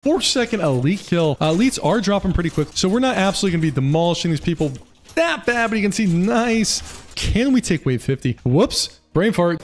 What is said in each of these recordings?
4-second elite kill. Elites are dropping pretty quick, so we're not absolutely going to be demolishing these people that bad, but you can see, nice. Can we take wave 50? Whoops, brain fart.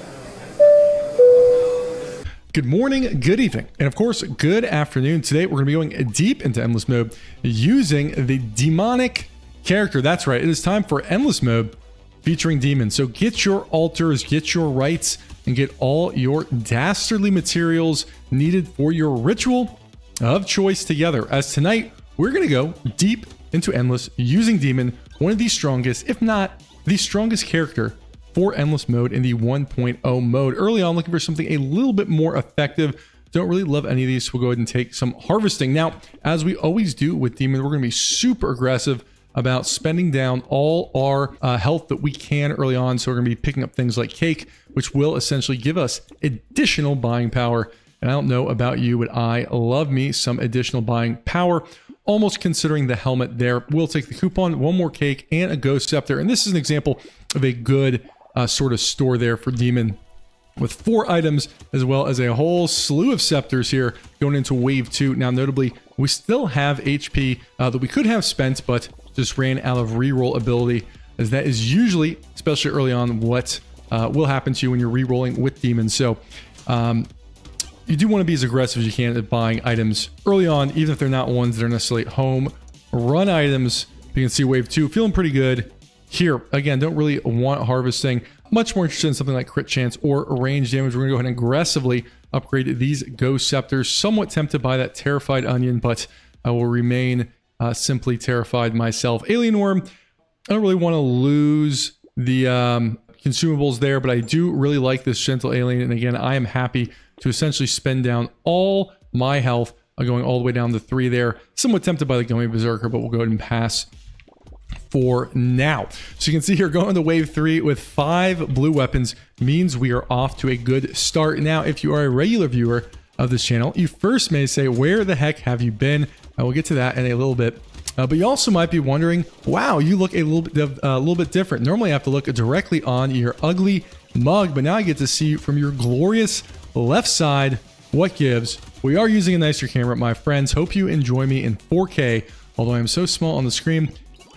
Good morning, good evening, and of course, good afternoon. Today, we're going to be going deep into Endless Mode using the demonic character. That's right, it is time for Endless Mode featuring demons. So get your altars, get your rites, and get all your dastardly materials needed for your ritual of choice together. As tonight, we're going to go deep into Endless using Demon, one of the strongest, if not the strongest character for Endless Mode in the 1.0 mode. Early on, looking for something a little bit more effective. Don't really love any of these, so we'll go ahead and take some harvesting. Now, as we always do with Demon, we're going to be super aggressive about spending down all our health that we can early on. So we're going to be picking up things like cake, which will essentially give us additional buying power. And I don't know about you, but I love me some additional buying power. Almost considering the helmet there. We'll take the coupon, one more cake, and a ghost scepter. And this is an example of a good sort of store there for Demon, with 4 items as well as a whole slew of scepters here going into wave 2. Now, notably, we still have HP that we could have spent, but just ran out of reroll ability, as that is usually, especially early on, what will happen to you when you're rerolling with demons. So you do want to be as aggressive as you can at buying items early on, even if they're not ones that are necessarily home run items. You can see wave 2 feeling pretty good here. Again, don't really want harvesting. Much more interested in something like crit chance or range damage. We're gonna go ahead and aggressively upgrade these ghost scepters. Somewhat tempted by that terrified onion, but I will remain simply terrified myself. Alien worm, I don't really want to lose the consumables there, but I do really like this gentle alien. And again, I am happy to essentially spend down all my health, going all the way down to 3 there. Somewhat tempted by the gummy berserker, but we'll go ahead and pass for now. So you can see here, going to wave 3 with 5 blue weapons means we are off to a good start. Now, if you are a regular viewer of this channel, you first may say, where the heck have you been? I will get to that in a little bit. But you also might be wondering, wow, you look a little bit different. Normally I have to look directly on your ugly mug, but now I get to see from your glorious left side. What gives? We are using a nicer camera, my friends. Hope you enjoy me in 4K. Although I am so small on the screen,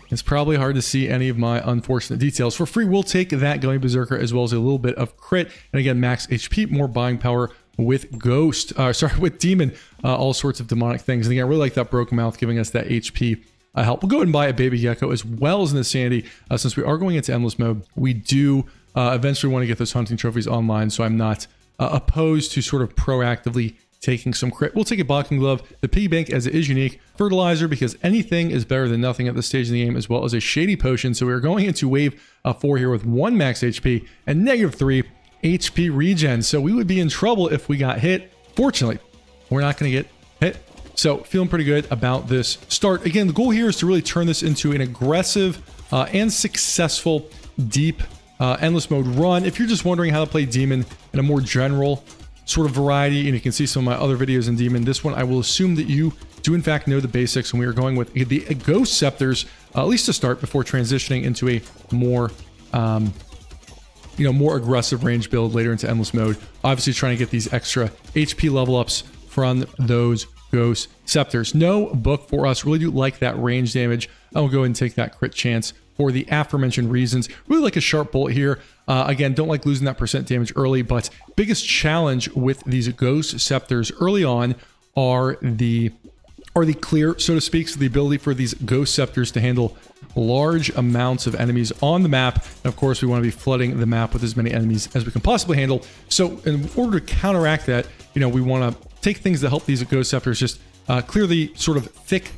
it's probably hard to see any of my unfortunate details. For free, we'll take that Gummy Berserker as well as a little bit of crit. And again, max HP, more buying power with Ghost, with Demon, all sorts of demonic things. And again, I really like that Broken Mouth giving us that HP help. We'll go ahead and buy a Baby Gecko as well as an Insanity. Since we are going into Endless Mode, we do eventually want to get those hunting trophies online, so I'm not opposed to sort of proactively taking some crit. We'll take a Boxing Glove, the Piggy Bank as it is unique, Fertilizer because anything is better than nothing at this stage of the game, as well as a Shady Potion. So we're going into wave 4 here with 1 max HP and -3 HP regen. So we would be in trouble if we got hit. Fortunately, we're not going to get hit. So feeling pretty good about this start. Again, the goal here is to really turn this into an aggressive and successful deep Endless Mode run. If you're just wondering how to play Demon in a more general sort of variety, and you can see some of my other videos in Demon, this one I will assume that you do in fact know the basics, and we are going with the Ghost Scepters, at least to start, before transitioning into a more more aggressive range build later into Endless Mode. Obviously trying to get these extra HP level ups from those Ghost Scepters. No book for us. Really do like that range damage. I will go ahead and take that crit chance for the aforementioned reasons. Really like a sharp bullet here. Again, don't like losing that percent damage early, but biggest challenge with these Ghost Scepters early on are the clear, so to speak. So the ability for these Ghost Scepters to handle large amounts of enemies on the map. And of course, we want to be flooding the map with as many enemies as we can possibly handle. So in order to counteract that, we want to take things that help these Ghost Scepters just clear the sort of thick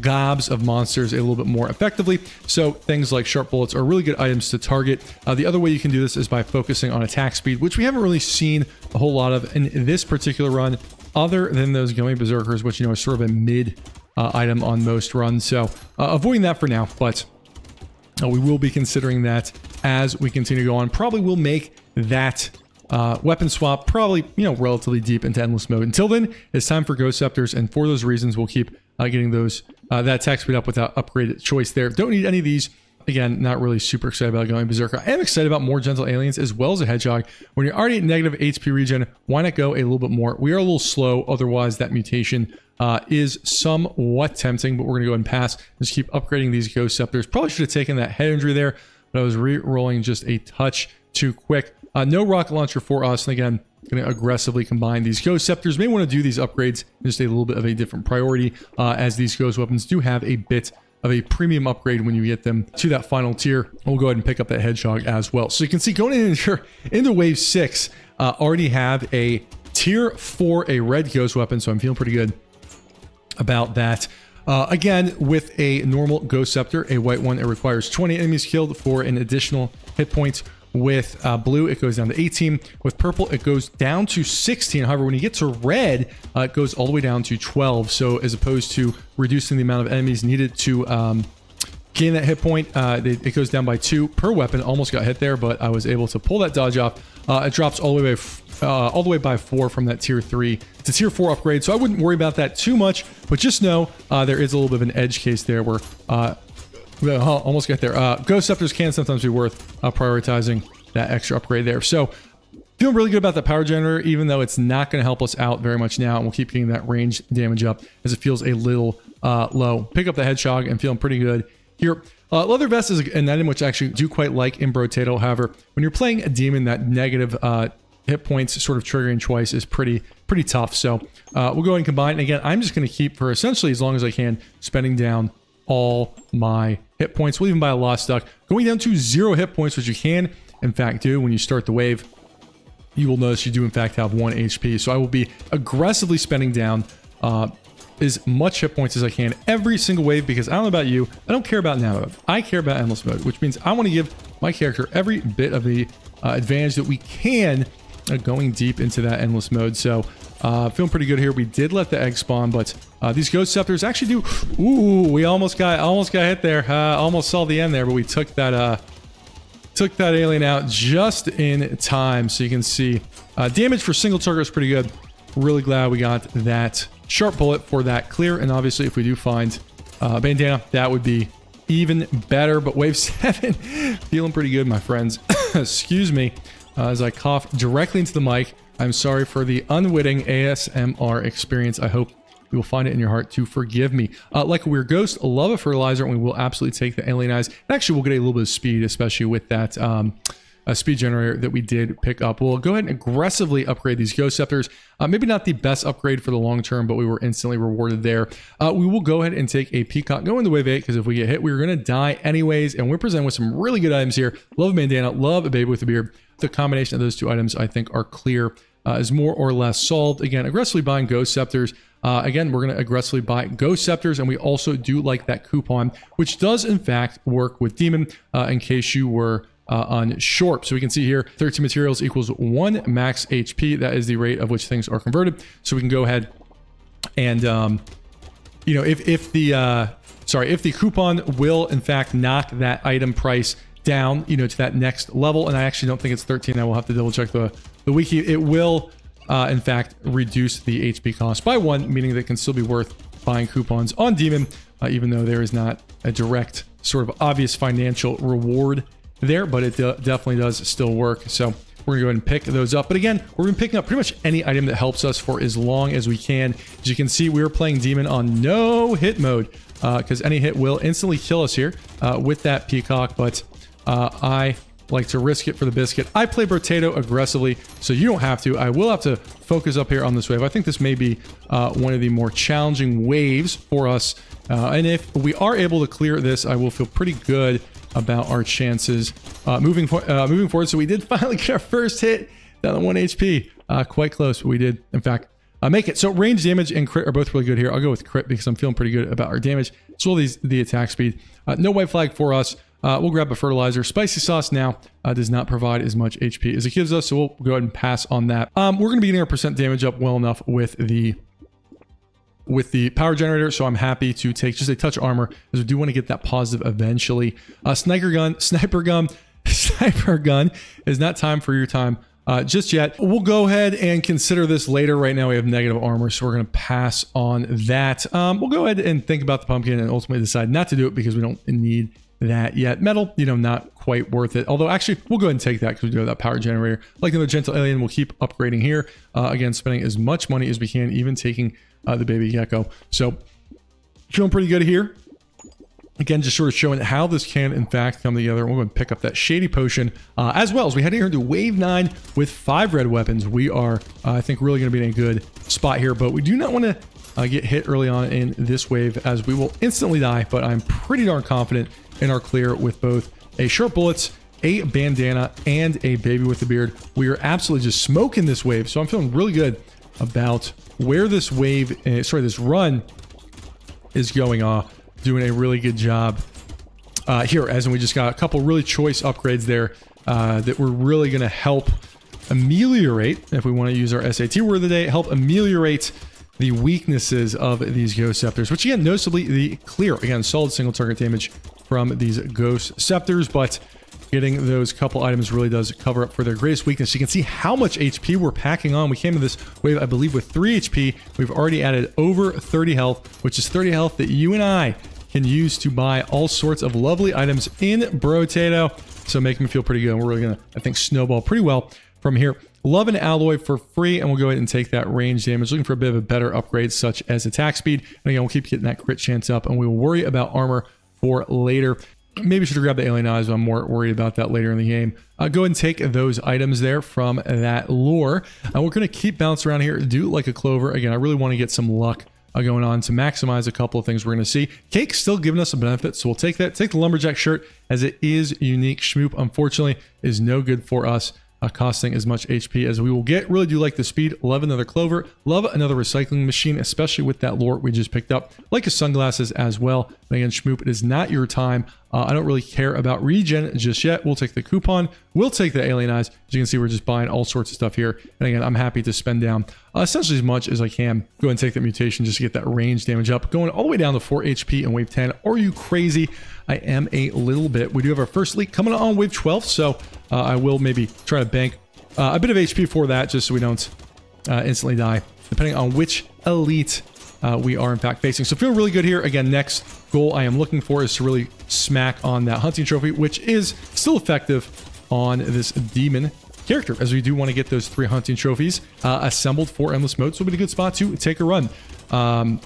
gobs of monsters a little bit more effectively. So things like sharp bullets are really good items to target. The other way you can do this is by focusing on attack speed, which we haven't really seen a whole lot of in this particular run, other than those Gummy Berserkers, which is sort of a mid item on most runs. So avoiding that for now, but we will be considering that as we continue to go on. Probably will make that weapon swap probably relatively deep into Endless Mode. Until then, it's time for Ghost Scepters, and for those reasons, we'll keep getting those that attack speed up without upgraded choice there. Don't need any of these. Again, not really super excited about going Berserker. I am excited about more Gentle Aliens as well as a Hedgehog. When you're already at negative HP regen, why not go a little bit more? We are a little slow, otherwise that mutation is somewhat tempting, but we're going to go ahead and pass. Just keep upgrading these Ghost Scepters. Probably should have taken that head injury there, but I was re-rolling just a touch too quick. No rocket launcher for us. And again, going to aggressively combine these Ghost Scepters. May want to do these upgrades in just a little bit of a different priority, as these Ghost weapons do have a bit of a premium upgrade when you get them to that final tier. We'll go ahead and pick up that Hedgehog as well. So you can see going into wave 6, already have a tier 4, a red Ghost weapon. So I'm feeling pretty good about that. Again, with a normal Ghost Scepter, a white one, it requires 20 enemies killed for an additional hit points. With blue, it goes down to 18. With purple, it goes down to 16. However, when you get to red, it goes all the way down to 12. So as opposed to reducing the amount of enemies needed to gain that hit point, it goes down by 2 per weapon. Almost got hit there, but I was able to pull that dodge off. It drops all the way by 4 from that tier 3 to tier 4 upgrade. So I wouldn't worry about that too much, but just know there is a little bit of an edge case there where almost get there. Ghost Scepters can sometimes be worth prioritizing that extra upgrade there. So feeling really good about the power generator, even though it's not going to help us out very much now. And we'll keep getting that range damage up as it feels a little low. Pick up the Hedgehog and feeling pretty good here. Leather Vest is an item which I actually do quite like in Brotato. However, when you're playing a demon, that negative hit points sort of triggering twice is pretty tough. So we'll go ahead and combine. And again, I'm just going to keep, for essentially as long as I can, spending down all my hit points. We'll even buy a Lost Duck. Going down to 0 hit points, which you can, in fact, do when you start the wave, you will notice you do, in fact, have 1 HP. So I will be aggressively spending down as much hit points as I can every single wave, because I don't know about you, I don't care about now mode. I care about endless mode, which means I want to give my character every bit of the advantage that we can going deep into that endless mode. So feeling pretty good here. We did let the egg spawn, but these Ghost Scepters actually do. Ooh, we almost got hit there. Almost saw the end there, but we took that alien out just in time. So you can see damage for single target is pretty good. Really glad we got that sharp bullet for that clear. And obviously, if we do find bandana, that would be even better. But wave 7, feeling pretty good, my friends. Excuse me as I cough directly into the mic. I'm sorry for the unwitting ASMR experience. I hope you will find it in your heart to forgive me. Like a weird ghost, love a fertilizer, and we will absolutely take the alien eyes. And actually, we'll get a little bit of speed, especially with that speed generator that we did pick up. We'll go ahead and aggressively upgrade these Ghost Scepters. Maybe not the best upgrade for the long term, but we were instantly rewarded there. We will go ahead and take a Peacock, go into wave 8, because if we get hit, we're going to die anyways. And we're presented with some really good items here. Love a bandana, love a baby with a beard. The combination of those two items, I think, are clear. Is more or less solved. Again, aggressively buying Ghost Scepters. Again, we're going to aggressively buy Ghost Scepters, and we also do like that coupon, which does in fact work with Demon, in case you were unsure. So we can see here, 13 materials equals 1 max HP. That is the rate of which things are converted. So we can go ahead and, you know, if the coupon will in fact knock that item price down, you know, to that next level, and I actually don't think it's 13. I will have to double check the wiki. It will, in fact, reduce the HP cost by 1, meaning that it can still be worth buying coupons on Demon, even though there is not a direct sort of obvious financial reward there, but it definitely does still work. So we're gonna go ahead and pick those up. But again, we're gonna picking up pretty much any item that helps us for as long as we can. As you can see, we are playing Demon on no hit mode, because any hit will instantly kill us here with that Peacock, but I like to risk it for the biscuit. I play Brotato aggressively, so you don't have to. I will have to focus up here on this wave. I think this may be one of the more challenging waves for us. And if we are able to clear this, I will feel pretty good about our chances moving forward. So we did finally get our first hit down to 1 HP. Quite close, but we did, in fact, make it. So range damage and crit are both really good here. I'll go with crit because I'm feeling pretty good about our damage, as well as the attack speed. No white flag for us. We'll grab a fertilizer. Spicy sauce now does not provide as much HP as it gives us, so we'll go ahead and pass on that. We're going to be getting our percent damage up well enough with the power generator, so I'm happy to take just a touch armor, as we do want to get that positive eventually. Sniper gun is not time for your time just yet. We'll go ahead and consider this later. Right now we have negative armor, so we're going to pass on that. We'll go ahead and think about the pumpkin and ultimately decide not to do it because we don't need that yet. Metal, you know, not quite worth it. Although actually, we'll go ahead and take that because we do have that power generator. Like another gentle alien, we'll keep upgrading here. Again, spending as much money as we can, even taking the baby gecko. So feeling pretty good here. Again, just sort of showing how this can, in fact, come together. We're going to pick up that Shady Potion, as well as we head here into Wave 9 with 5 red weapons. We are, I think, really going to be in a good spot here, but we do not want to get hit early on in this wave, as we will instantly die, but I'm pretty darn confident in our clear with both a Sharp Bullets, a Bandana, and a Baby with a Beard. We are absolutely just smoking this wave, so I'm feeling really good about where this wave, this run is going off. Doing a really good job here, as in we just got a couple really choice upgrades there that we're really going to help ameliorate, if we want to use our SAT word of the day, help ameliorate the weaknesses of these Ghost Scepters, which again, noticeably the clear, again, solid single target damage from these Ghost Scepters, but getting those couple items really does cover up for their greatest weakness. You can see how much HP we're packing on. We came to this wave, I believe, with 3 HP. We've already added over 30 health, which is 30 health that you and I can use to buy all sorts of lovely items in Brotato. So making me feel pretty good. We're really gonna, I think, snowball pretty well from here. Love an alloy for free, and we'll go ahead and take that range damage. Looking for a bit of a better upgrade, such as attack speed. And again, we'll keep getting that crit chance up, and we will worry about armor for later. Maybe should have grabbed the alien eyes, but I'm more worried about that later in the game. Go ahead and take those items there from that lore. We're going to keep bouncing around here, do like a clover. Again, I really want to get some luck going on to maximize a couple of things we're going to see. Cake's still giving us a benefit, so we'll take that. Take the lumberjack shirt, as it is unique. Schmoop, unfortunately, is no good for us, costing as much HP as we will get. Really do like the speed. Love another clover. Love another recycling machine, especially with that lore we just picked up. Like his sunglasses as well. And again, Schmoop, it is not your time. I don't really care about regen just yet. We'll take the coupon. We'll take the alien eyes. As you can see, we're just buying all sorts of stuff here. And again, I'm happy to spend down essentially as much as I can. Go ahead and take that mutation just to get that range damage up. Going all the way down to 4 HP in wave 10. Are you crazy? I am a little bit. We do have our first leak coming on wave 12, so I will maybe try to bank a bit of HP for that, just so we don't instantly die, depending on which elite we are in fact facing. So feeling really good here. Again, next goal I am looking for is to really smack on that hunting trophy, which is still effective on this demon character, as we do want to get those 3 hunting trophies assembled for endless mode. So it'll be a good spot to take a run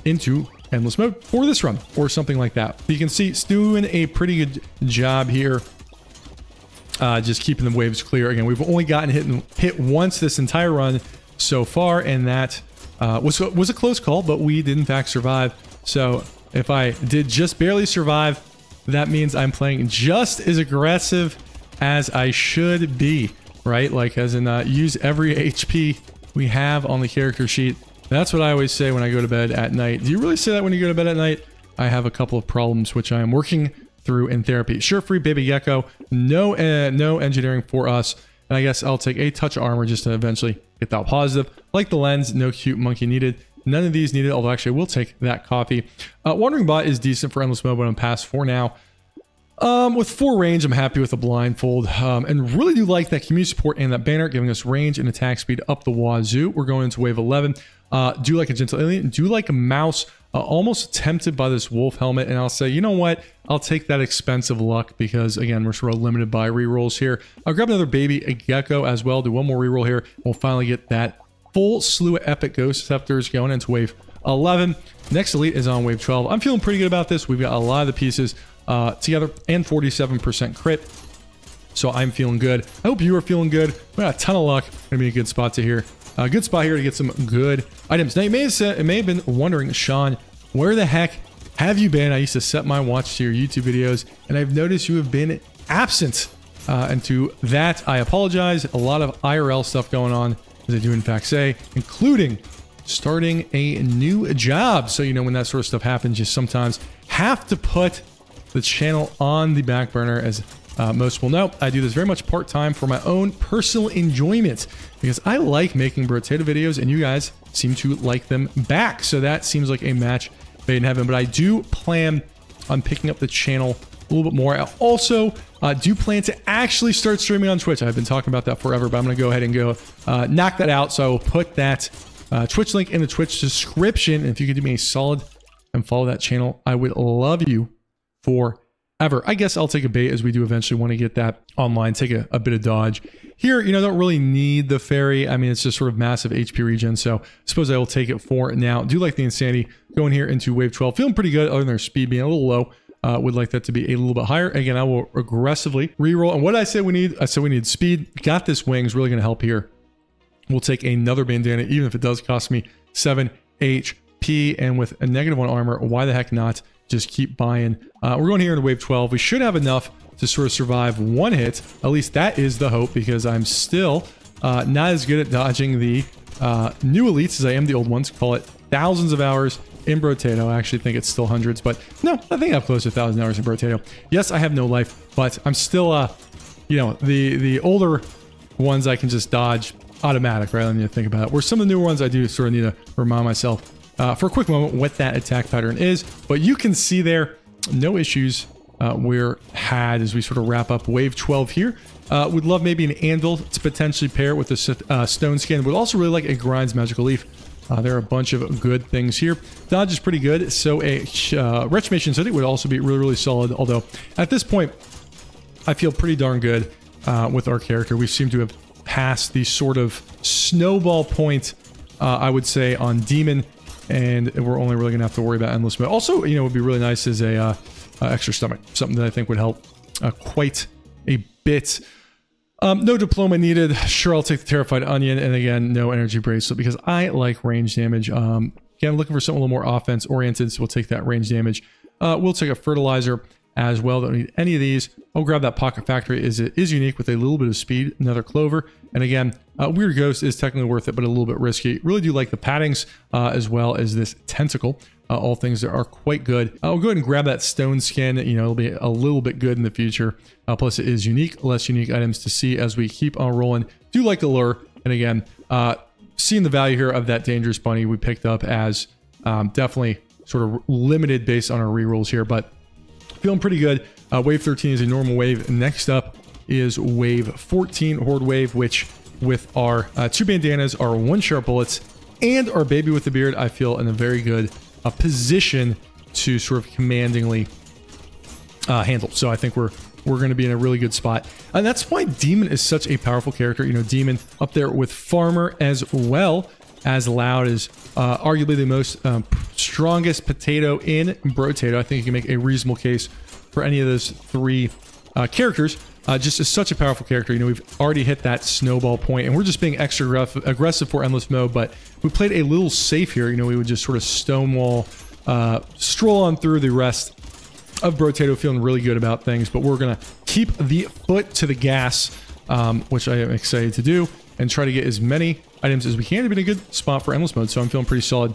into endless mode for this run or something like that. But you can see it's doing a pretty good job here, just keeping the waves clear. Again, we've only gotten hit once this entire run so far, and that was a close call, but we did in fact survive. So if I did just barely survive, that means I'm playing just as aggressive as I should be, right? Like, as in use every HP we have on the character sheet. That's what I always say when I go to bed at night. Do you really say that when you go to bed at night? I have a couple of problems which I am working through in therapy. Sure, free baby gecko. No engineering for us. And I guess I'll take a touch of armor just to eventually get that positive. Like the lens, no cute monkey needed. None of these needed, although actually I will take that coffee. Wandering Bot is decent for endless mode, but I'm past 4 now. With 4 range, I'm happy with the blindfold, and really do like that community support and that banner, giving us range and attack speed up the wazoo. We're going into wave 11. Do like a gentle alien, do like a mouse. Almost tempted by this wolf helmet, and I'll say, you know what? I'll take that expensive luck because, again, we're sort of limited by rerolls here. I'll grab another baby gecko as well. Do one more reroll here. We'll finally get that full slew of epic Ghost Scepters going into wave 11. Next elite is on wave 12. I'm feeling pretty good about this. We've got a lot of the pieces together and 47% crit. So I'm feeling good. I hope you are feeling good. We got a ton of luck. Gonna be a good spot to here. A good spot here to get some good items. Now, you may have been wondering, Sean, where the heck have you been? I used to set my watch to your YouTube videos, and I've noticed you have been absent. And to that, I apologize. A lot of IRL stuff going on, as I do in fact say, including starting a new job. So, you know, when that sort of stuff happens, you sometimes have to put the channel on the back burner, as most will know. I do this very much part-time for my own personal enjoyment because I like making Brotato videos and you guys seem to like them back. So that seems like a match made in heaven. But I do plan on picking up the channel a little bit more. I also do plan to actually start streaming on Twitch. I've been talking about that forever, but I'm going to go ahead and go knock that out. So I will put that Twitch link in the Twitch description. And if you could do me a solid and follow that channel, I would love you for ever. I guess I'll take a bait as we do eventually want to get that online, take a bit of dodge. Here, you know, don't really need the fairy. I mean, it's just sort of massive HP regen, so I suppose I will take it for now. Do like the insanity going here into wave 12. Feeling pretty good, other than their speed being a little low. Would like that to be a little bit higher. Again, I will aggressively reroll. And what did I say we need? I said we need speed. Got this wings, really going to help here. We'll take another bandana, even if it does cost me 7 HP. And with a -1 armor, why the heck not? Just keep buying. We're going here into wave 12. We should have enough to sort of survive one hit. At least that is the hope, because I'm still not as good at dodging the new elites as I am the old ones. Call it thousands of hours in Brotato. I actually think it's still hundreds, but no, I think I have close to 1,000 hours in Brotato. Yes, I have no life, but I'm still, you know, the older ones I can just dodge automatic rather than need to think about it. Where some of the newer ones I do sort of need to remind myself for a quick moment what that attack pattern is. But you can see there, no issues we're had as we sort of wrap up wave 12 here. Would love maybe an anvil to potentially pair with a stone skin. Would also really like a grinds magical leaf. There are a bunch of good things here. Dodge is pretty good, so a Retribution City would also be really, really solid. Although, at this point, I feel pretty darn good with our character. We seem to have passed the sort of snowball point, I would say, on Demon, and we're only really going to have to worry about Endless Mode. Also, you know, it would be really nice as a extra stomach, something that I think would help quite a bit. No diploma needed. Sure, I'll take the Terrified Onion, and again, no energy bracelet because I like range damage. Again, looking for something a little more offense oriented, so we'll take that range damage. We'll take a fertilizer as well. Don't need any of these. I'll grab that Pocket Factory. It is unique with a little bit of speed. Another Clover, and again, Weird Ghost is technically worth it, but a little bit risky. Really do like the paddings as well as this tentacle. All things that are quite good. I'll go ahead and grab that stone skin. You know, it'll be a little bit good in the future. Plus, it is unique. Less unique items to see as we keep on rolling. Do like the lure. And again, seeing the value here of that Dangerous Bunny we picked up as definitely sort of limited based on our rerolls here, but feeling pretty good. Wave 13 is a normal wave. Next up is wave 14, Horde Wave, which with our 2 bandanas, our 1 sharp bullets, and our baby with the beard, I feel in a very good a position to sort of commandingly handle. So I think we're going to be in a really good spot. And that's why Demon is such a powerful character. You know, Demon up there with Farmer as well as Loud is arguably the most strongest potato in Brotato. I think you can make a reasonable case for any of those 3 characters. Just is such a powerful character. You know, we've already hit that snowball point, and we're just being extra aggressive for Endless Mode, but we played a little safe here. You know, we would just sort of stonewall, stroll on through the rest of Brotato, feeling really good about things, but we're going to keep the foot to the gas, which I am excited to do, and try to get as many items as we can to be in a good spot for Endless Mode, so I'm feeling pretty solid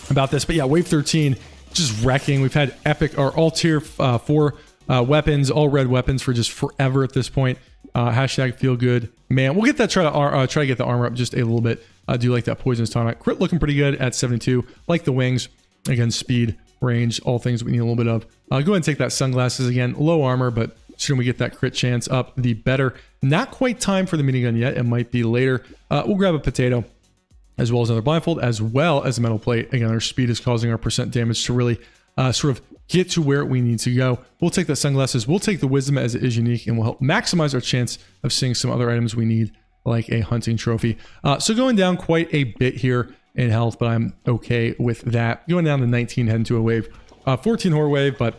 about this. But yeah, Wave 13, just wrecking. We've had epic, or all tier 4 weapons, all red weapons for just forever at this point. Hashtag feel good, man. We'll get that, try to get the armor up just a little bit. I do like that Poisonous Tonic. Crit looking pretty good at 72. Like the wings. Again, speed, range, all things we need a little bit of. Go ahead and take that Sunglasses again. Low armor, but sooner we get that crit chance up, the better. Not quite time for the minigun yet. It might be later. We'll grab a potato, as well as another blindfold, as well as a metal plate. Again, our speed is causing our percent damage to really sort of get to where we need to go. We'll take that Sunglasses. We'll take the Wisdom as it is unique, and will help maximize our chance of seeing some other items we need, like a hunting trophy. So going down quite a bit here in health, but I'm okay with that. Going down to 19, heading to a wave. 14 Horde Wave, but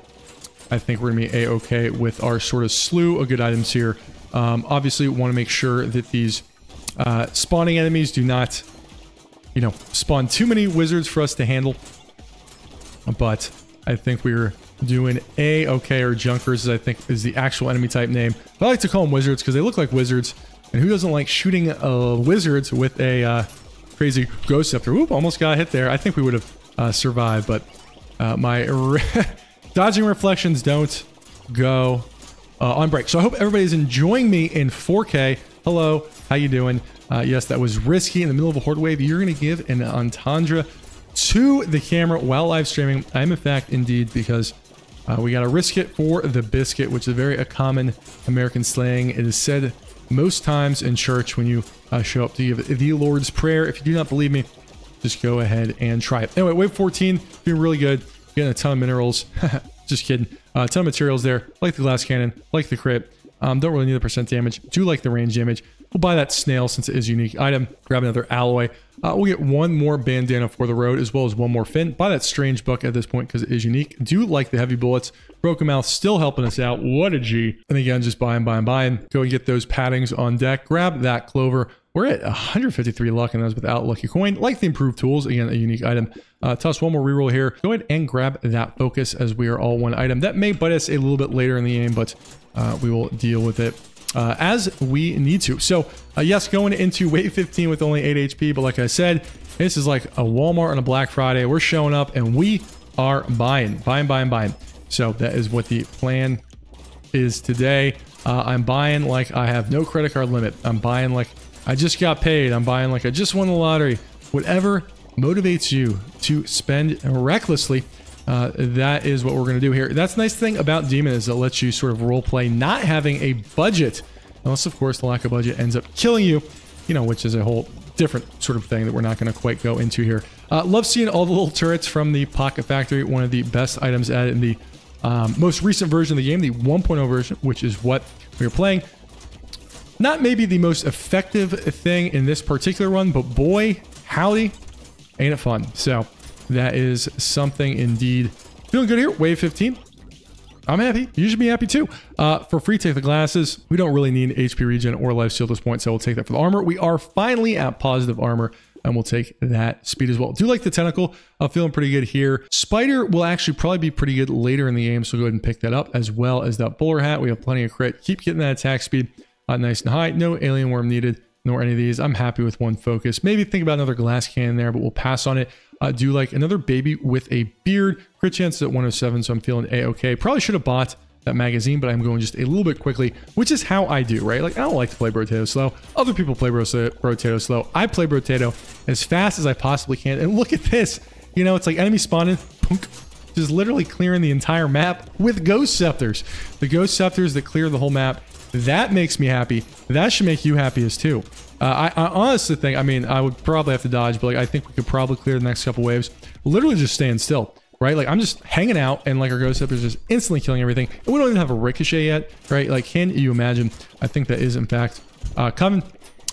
I think we're going to be a-okay with our sort of slew of good items here. Obviously, we want to make sure that these spawning enemies do not, you know, spawn too many wizards for us to handle. But I think we're doing a-okay, or Junkers, I think is the actual enemy type name. But I like to call them wizards because they look like wizards. And who doesn't like shooting wizards with a crazy ghost scepter? Oop, almost got hit there. I think we would have survived, but my dodging reflections don't go on break. So I hope everybody's enjoying me in 4K. Hello, how you doing? Yes, that was risky in the middle of a Horde Wave. You're going to give an entendre to the camera while live streaming. I am in fact indeed, because we got to risk it for the biscuit, which is a very common American slang. It is said most times in church when you show up to give the Lord's Prayer. If you do not believe me, just go ahead and try it. Anyway, wave 14, doing really good. Getting a ton of minerals. Just kidding. A ton of materials there. Like the glass cannon, like the crit. Don't really need the percent damage. Do like the range damage. We'll buy that snail since it is a unique item. Grab another alloy. We'll get one more bandana for the road as well as one more fin. Buy that strange book at this point because it is unique. Do like the heavy bullets. Broken Mouth still helping us out. What a G. And again, just buying. Go and get those paddings on deck. Grab that clover. We're at 153 luck, and that's without lucky coin. Like the improved tools, again, a unique item. Toss one more reroll here. Go ahead and grab that focus as we are all one item. That may bite us a little bit later in the game, but we will deal with it as we need to. So yes, going into wave 15 with only 8 HP, but like I said, this is like a Walmart on a Black Friday. We're showing up and we are buying. So that is what the plan is today. I'm buying like I have no credit card limit. I'm buying like I just got paid. I'm buying like I just won the lottery. Whatever motivates you to spend recklessly, that is what we're going to do here. That's the nice thing about Demon is it lets you sort of role play not having a budget, unless of course the lack of budget ends up killing you, you know, which is a whole different sort of thing that we're not going to quite go into here. Love seeing all the little turrets from the Pocket Factory. One of the best items added in the most recent version of the game, the 1.0 version, which is what we are playing. Not maybe the most effective thing in this particular run, but boy, howdy, ain't it fun. So that is something indeed. Feeling good here. Wave 15. I'm happy. You should be happy too. For free, take the glasses. We don't really need HP regen or life steal at this point, so we'll take that for the armor. We are finally at positive armor, and we'll take that speed as well. Do like the tentacle. I'm feeling pretty good here. Spider will actually probably be pretty good later in the game, so go ahead and pick that up, as well as that bowler hat. We have plenty of crit. Keep getting that attack speed nice and high. No alien worm needed, nor any of these. I'm happy with one focus. Maybe think about another glass cannon there, but we'll pass on it. Do like another baby with a beard. Crit chance at 107, so I'm feeling a-okay. Probably should have bought that magazine, but I'm going just a little bit quickly, which is how I do, right? Like, I don't like to play Brotato slow. Other people play Brotato slow. I play Brotato as fast as I possibly can. And look at this. You know, it's like enemy spawning, punk, just literally clearing the entire map with Ghost Scepters. The Ghost Scepters that clear the whole map. That makes me happy. That should make you happy as too. I honestly think, I mean, I would probably have to dodge, but like, I think we could probably clear the next couple waves. Literally just staying still, right? Like, I'm just hanging out and like our Ghost Scepters just instantly killing everything. And we don't even have a ricochet yet, right? Like, can you imagine? I think that is in fact coming.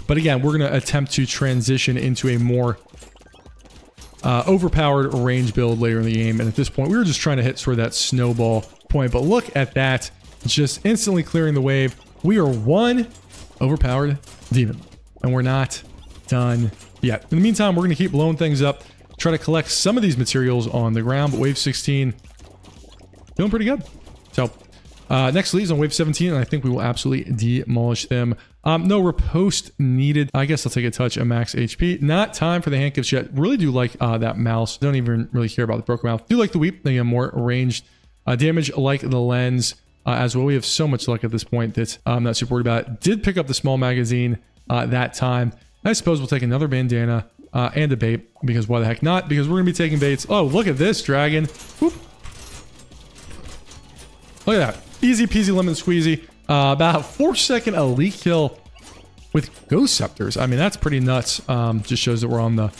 But again, we're going to attempt to transition into a more overpowered range build later in the game. And at this point, we were just trying to hit sort of that snowball point. But look at that. Just instantly clearing the wave. We are one overpowered demon. And we're not done yet. In the meantime, we're going to keep blowing things up. Try to collect some of these materials on the ground. But wave 16, feeling pretty good. So, next leads on wave 17. And I think we will absolutely demolish them. No riposte needed. I guess I'll take a touch of max HP. Not time for the handcuffs yet. Really do like that mouse. Don't even really care about the broken mouth. Do like the weep. Again, more ranged damage like the lens. As well, we have so much luck at this point that I'm not super worried about it. Did pick up the small magazine that time. I suppose we'll take another bandana and a bait, because why the heck not? Because we're going to be taking baits. Oh, look at this dragon. Whoop. Look at that. Easy peasy lemon squeezy. About a 4-second elite kill with Ghost Scepters. I mean, that's pretty nuts. Just shows that we're on the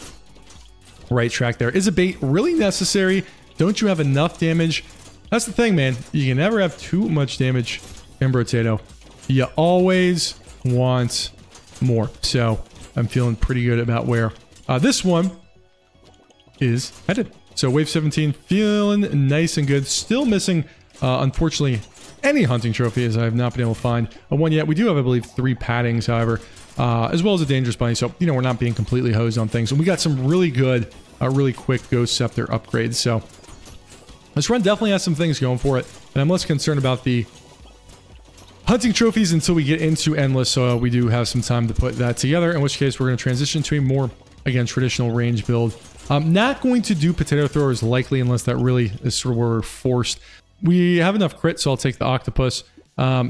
right track there. Is a bait really necessary? Don't you have enough damage? That's the thing, man. You can never have too much damage in Brotato. You always want more. So I'm feeling pretty good about where this one is headed. So wave 17, feeling nice and good. Still missing, unfortunately, any hunting trophy, as I have not been able to find one yet. We do have, I believe, 3 paddings, however, as well as a dangerous bunny. So, you know, we're not being completely hosed on things. And we got some really good, really quick Ghost Scepter upgrades. So this run definitely has some things going for it, and I'm less concerned about the hunting trophies until we get into Endless, so we do have some time to put that together, in which case we're going to transition to a more, again, traditional range build. I'm not going to do potato throwers likely unless that really is sort of where we're forced. We have enough crit, so I'll take the octopus.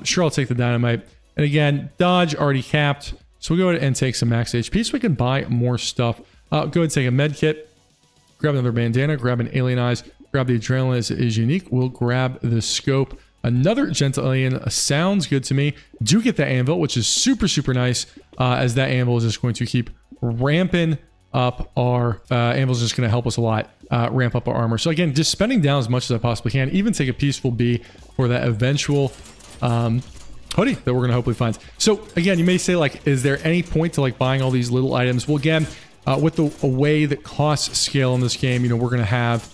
Sure, I'll take the dynamite. And again, dodge already capped, so we'll go ahead and take some max HP so we can buy more stuff. Go ahead and take a med kit, grab another bandana, grab an alien eyes, grab the adrenaline as it is unique. We'll grab the scope. Another gentle alien sounds good to me. Do get that anvil, which is super, super nice, as that anvil is just going to keep ramping up our anvils, just going to help us a lot ramp up our armor. So again, just spending down as much as I possibly can, even take a peaceful B for that eventual hoodie that we're going to hopefully find. So again, you may say, like, is there any point to like buying all these little items? Well, again, with the way that costs scale in this game, you know, we're going to have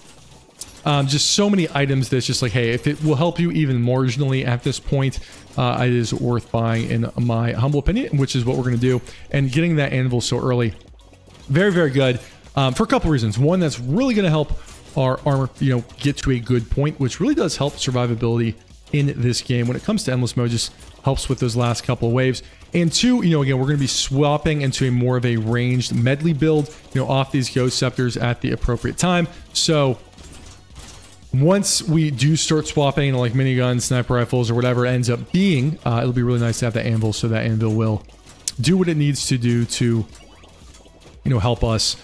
just so many items that's just like, hey, if it will help you even marginally at this point, it is worth buying, in my humble opinion, which is what we're going to do. And getting that anvil so early, very, very good for a couple reasons. One, that's really going to help our armor, you know, get to a good point, which really does help survivability in this game. When it comes to endless mode, just helps with those last couple of waves. And two, you know, again, we're going to be swapping into a more of a ranged medley build, you know, off these ghost scepters at the appropriate time. So once we do start swapping, like miniguns, sniper rifles, or whatever it ends up being, it'll be really nice to have that anvil, so that anvil will do what it needs to do to, you know, help us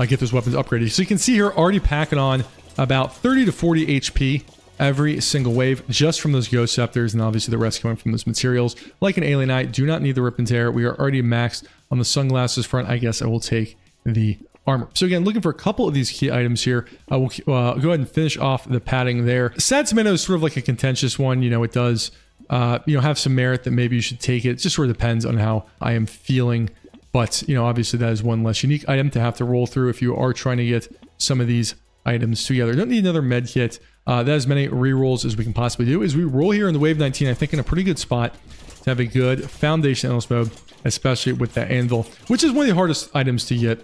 get those weapons upgraded. So you can see here, already packing on about 30 to 40 HP every single wave just from those ghost scepters, and obviously the rest coming from those materials. Like an alienite, do not need the rip and tear. We are already maxed on the sunglasses front. I guess I will take the armor. So again, looking for a couple of these key items here. I will go ahead and finish off the padding there. Sad tomato is sort of like a contentious one. You know, it does you know, have some merit that maybe you should take it. It just sort of depends on how I am feeling. But, you know, obviously that is one less unique item to have to roll through if you are trying to get some of these items together. Don't need another med kit. That as many rerolls as we can possibly do. As we roll here in the wave 19, I think in a pretty good spot to have a good foundation endless mode, especially with that anvil, which is one of the hardest items to get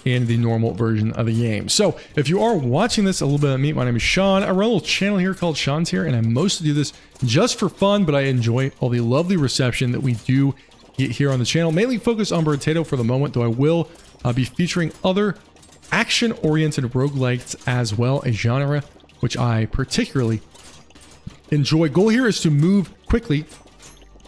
in the normal version of the game. So if you are watching this a little bit of me, my name is Sean. I run a little channel here called Sean's Here, and I mostly do this just for fun, but I enjoy all the lovely reception that we do get here on the channel. Mainly focus on Brotato for the moment, though I will be featuring other action-oriented roguelikes as well, a genre which I particularly enjoy. Goal here is to move quickly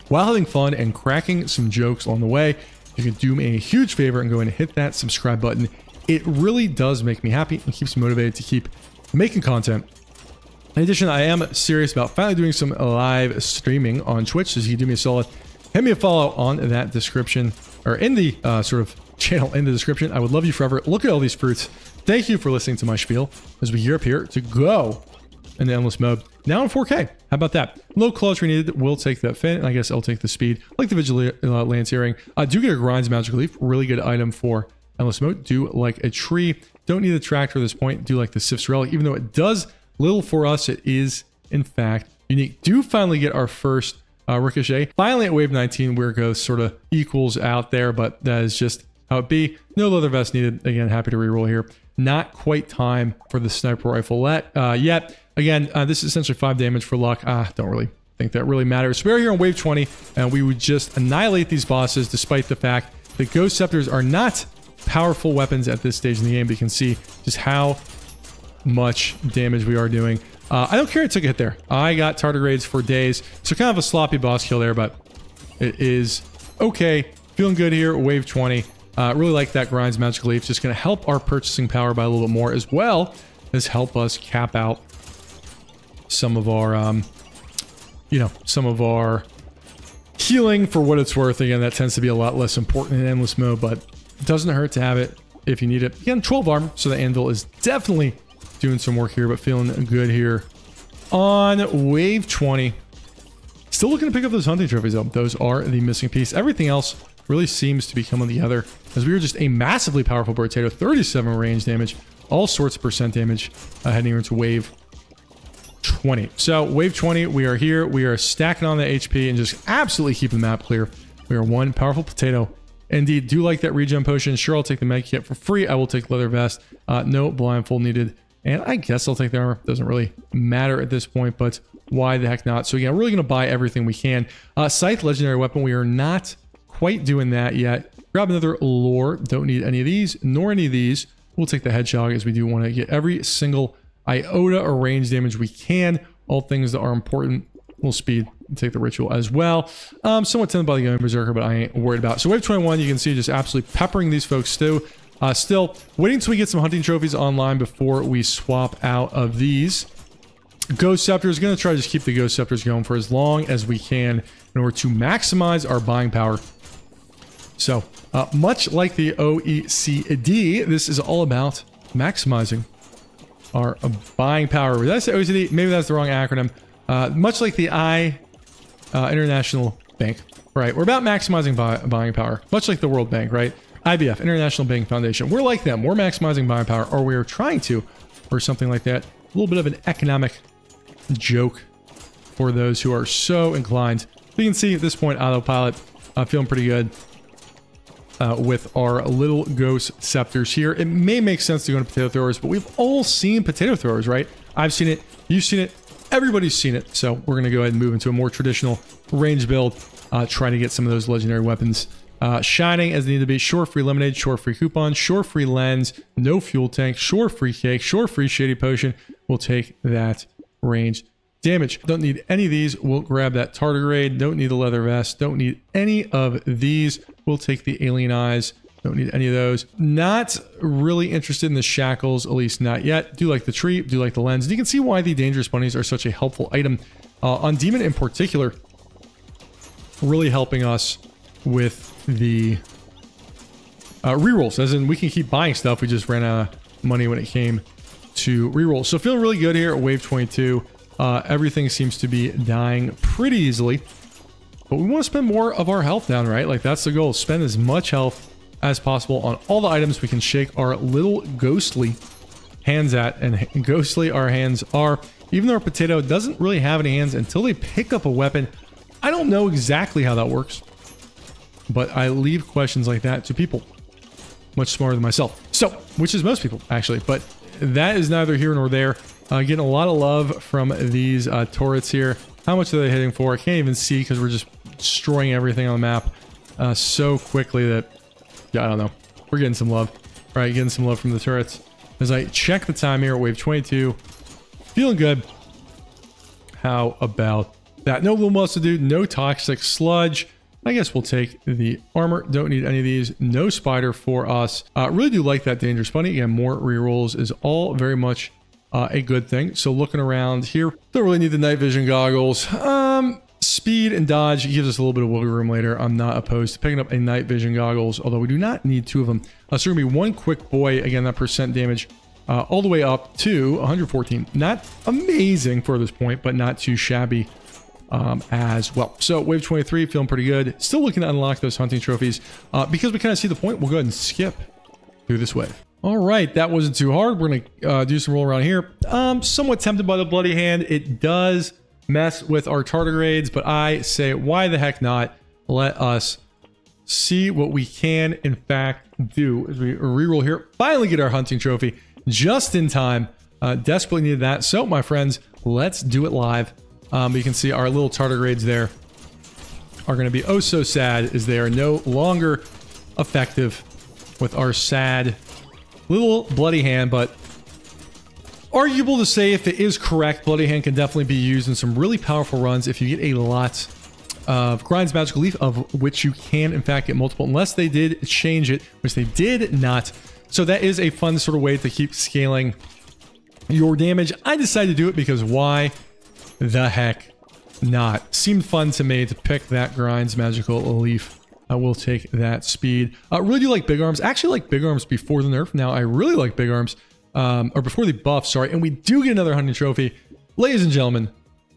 while having fun and cracking some jokes along the way. You can do me a huge favor and go and hit that subscribe button. It really does make me happy and keeps me motivated to keep making content. In addition, I am serious about finally doing some live streaming on Twitch, so you can do me a solid, hit me a follow on that description, or in the sort of channel in the description. I would love you forever. Look at all these fruits. Thank you for listening to my spiel as we gear up here to go in the endless mode. Now in 4K. How about that? Low claws needed. We'll take that fin. I guess I'll take the speed. Like the vigilance earring. I do get a grinds magic leaf. Really good item for endless mode. Do like a tree. Don't need a tractor at this point. Do like the Sif's relic. Even though it does little for us, it is in fact unique. Do finally get our first ricochet. Finally at wave 19, where it goes sort of equals out there, but that is just how it be. No leather vest needed. Again, happy to reroll here. Not quite time for the sniper rifle yet. Again, this is essentially 5 damage for luck. Don't really think that really matters. So we're here on wave 20, and we would just annihilate these bosses, despite the fact that ghost scepters are not powerful weapons at this stage in the game. But you can see just how much damage we are doing. I don't care. I took a hit there. I got tardigrades for days, so kind of a sloppy boss kill there, but it is okay. Feeling good here. Wave 20. Really like that grinds magic leaf. Just going to help our purchasing power by a little bit more, as well as help us cap out some of our, you know, some of our healing for what it's worth. Again, that tends to be a lot less important in endless mode, but it doesn't hurt to have it if you need it. Again, 12 armor, so the anvil is definitely doing some work here, but feeling good here on wave 20. Still looking to pick up those hunting trophies, though. Those are the missing piece. Everything else really seems to be coming together, as we are just a massively powerful Brotato. 37 range damage, all sorts of percent damage heading into wave 20. So wave 20, we are here. We are stacking on the HP and just absolutely keeping the map clear. We are one powerful potato. Indeed, do like that regen potion. Sure, I'll take the med kit for free. I will take leather vest. No blindfold needed. And I guess I'll take the armor. Doesn't really matter at this point, but why the heck not? So again, we're really going to buy everything we can. Scythe, legendary weapon. We are not quite doing that yet. Grab another lore. Don't need any of these, nor any of these. We'll take the hedgehog, as we do want to get every single iota or range damage we can. All things that are important. We'll speed and take the ritual as well. Somewhat tempted by the Going Berserker, but I ain't worried about it. So wave 21, you can see just absolutely peppering these folks too. Still waiting until we get some hunting trophies online before we swap out of these. Ghost Scepters, going to try to just keep the Ghost Scepters going for as long as we can in order to maximize our buying power So much like the OECD, this is all about maximizing our buying power. Did I say OECD? Maybe that's the wrong acronym. Much like the International Bank, right? We're about maximizing buying power, much like the World Bank, right? IBF, International Banking Foundation. We're like them. We're maximizing buying power, or we're trying to, or something like that. A little bit of an economic joke for those who are so inclined. You can see at this point, autopilot, feeling pretty good with our little ghost scepters here. It may make sense to go into potato throwers, but we've all seen potato throwers, right? I've seen it. You've seen it. Everybody's seen it. So we're going to go ahead and move into a more traditional range build, try to get some of those legendary weapons shining as they need to be. Shore free lemonade, shore free coupon, shore free lens, no fuel tank, shore free cake, shore free shady potion. We'll take that range damage. Don't need any of these. We'll grab that tardigrade. Don't need the leather vest. Don't need any of these. We'll take the alien eyes. Don't need any of those. Not really interested in the shackles, at least not yet. Do like the tree, do like the lens. And you can see why the dangerous bunnies are such a helpful item. On Demon in particular, really helping us with the rerolls, as in we can keep buying stuff. We just ran out of money when it came to rerolls. So feeling really good here at wave 22. Everything seems to be dying pretty easily, but we want to spend more of our health down, right? Like that's the goal. Spend as much health as possible on all the items we can shake our little ghostly hands at, and ghostly our hands are. Even though our potato doesn't really have any hands until they pick up a weapon. I don't know exactly how that works, but I leave questions like that to people much smarter than myself. So, which is most people actually, but that is neither here nor there. Getting a lot of love from these turrets here. How much are they hitting for? I can't even see because we're just destroying everything on the map so quickly that, yeah, I don't know. We're getting some love. All right, getting some love from the turrets. As I check the time here at wave 22, feeling good. How about that? No little muscle dude, no toxic sludge. I guess we'll take the armor. Don't need any of these. No spider for us. Really do like that dangerous bunny. Again, more rerolls is all very much a good thing. So looking around here, don't really need the night vision goggles. Speed and dodge gives us a little bit of wiggle room later. I'm not opposed to picking up a night vision goggles, although we do not need two of them. So we're gonna be one quick boy. Again, that percent damage all the way up to 114. Not amazing for this point, but not too shabby as well. So wave 23, feeling pretty good. Still looking to unlock those hunting trophies. Because we kind of see the point, we'll go ahead and skip through this wave. All right, that wasn't too hard. We're gonna do some roll around here. Somewhat tempted by the bloody hand. It does mess with our tardigrades, but I say, why the heck not? Let us see what we can in fact do as we reroll here. Finally get our hunting trophy just in time. Desperately needed that. So my friends, let's do it live. You can see our little tardigrades there are going to be oh so sad as they are no longer effective with our sad little bloody hand. But arguable to say if it is correct, bloody hand can definitely be used in some really powerful runs if you get a lot of Grind's Magical Leaf, of which you can in fact get multiple, unless they did change it, which they did not. So that is a fun sort of way to keep scaling your damage. I decided to do it because why the heck not? Seemed fun to me to pick that Grind's Magical Leaf. I will take that speed. Really do like big arms. Actually like big arms before the nerf. Now I really like big arms, or before the buff, sorry. And we do get another hunting trophy. Ladies and gentlemen,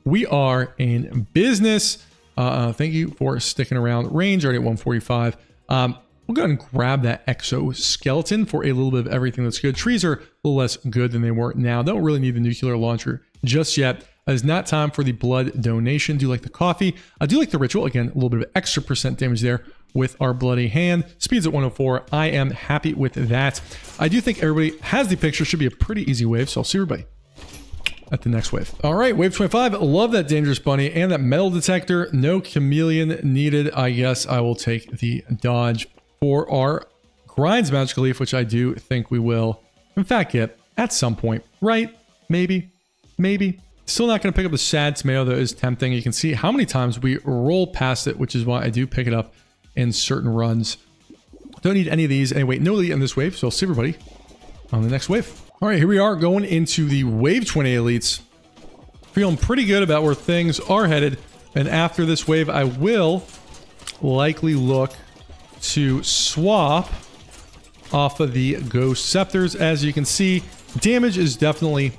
we are in business. Thank you for sticking around. Range already at 145. We'll go ahead and grab that exoskeleton for a little bit of everything that's good. Trees are a little less good than they were now. Don't really need the nuclear launcher just yet. It's not time for the blood donation. Do like the coffee. I do like the ritual. Again, a little bit of extra percent damage there with our bloody hand. Speed's at 104. I am happy with that. I do think everybody has the picture. Should be a pretty easy wave. So I'll see everybody at the next wave. All right, wave 25. Love that dangerous bunny and that metal detector. No chameleon needed. I guess I will take the dodge for our Grind's Magical Leaf, which I do think we will in fact get at some point, right? Maybe. Still not going to pick up the sad tomato, though. Is tempting. You can see how many times we roll past it, which is why I do pick it up in certain runs. Don't need any of these. Anyway, no lead in this wave, so I'll see everybody on the next wave. All right, here we are going into the wave 20 elites. Feeling pretty good about where things are headed. And after this wave, I will likely look to swap off of the Ghost Scepters. As you can see, damage is definitely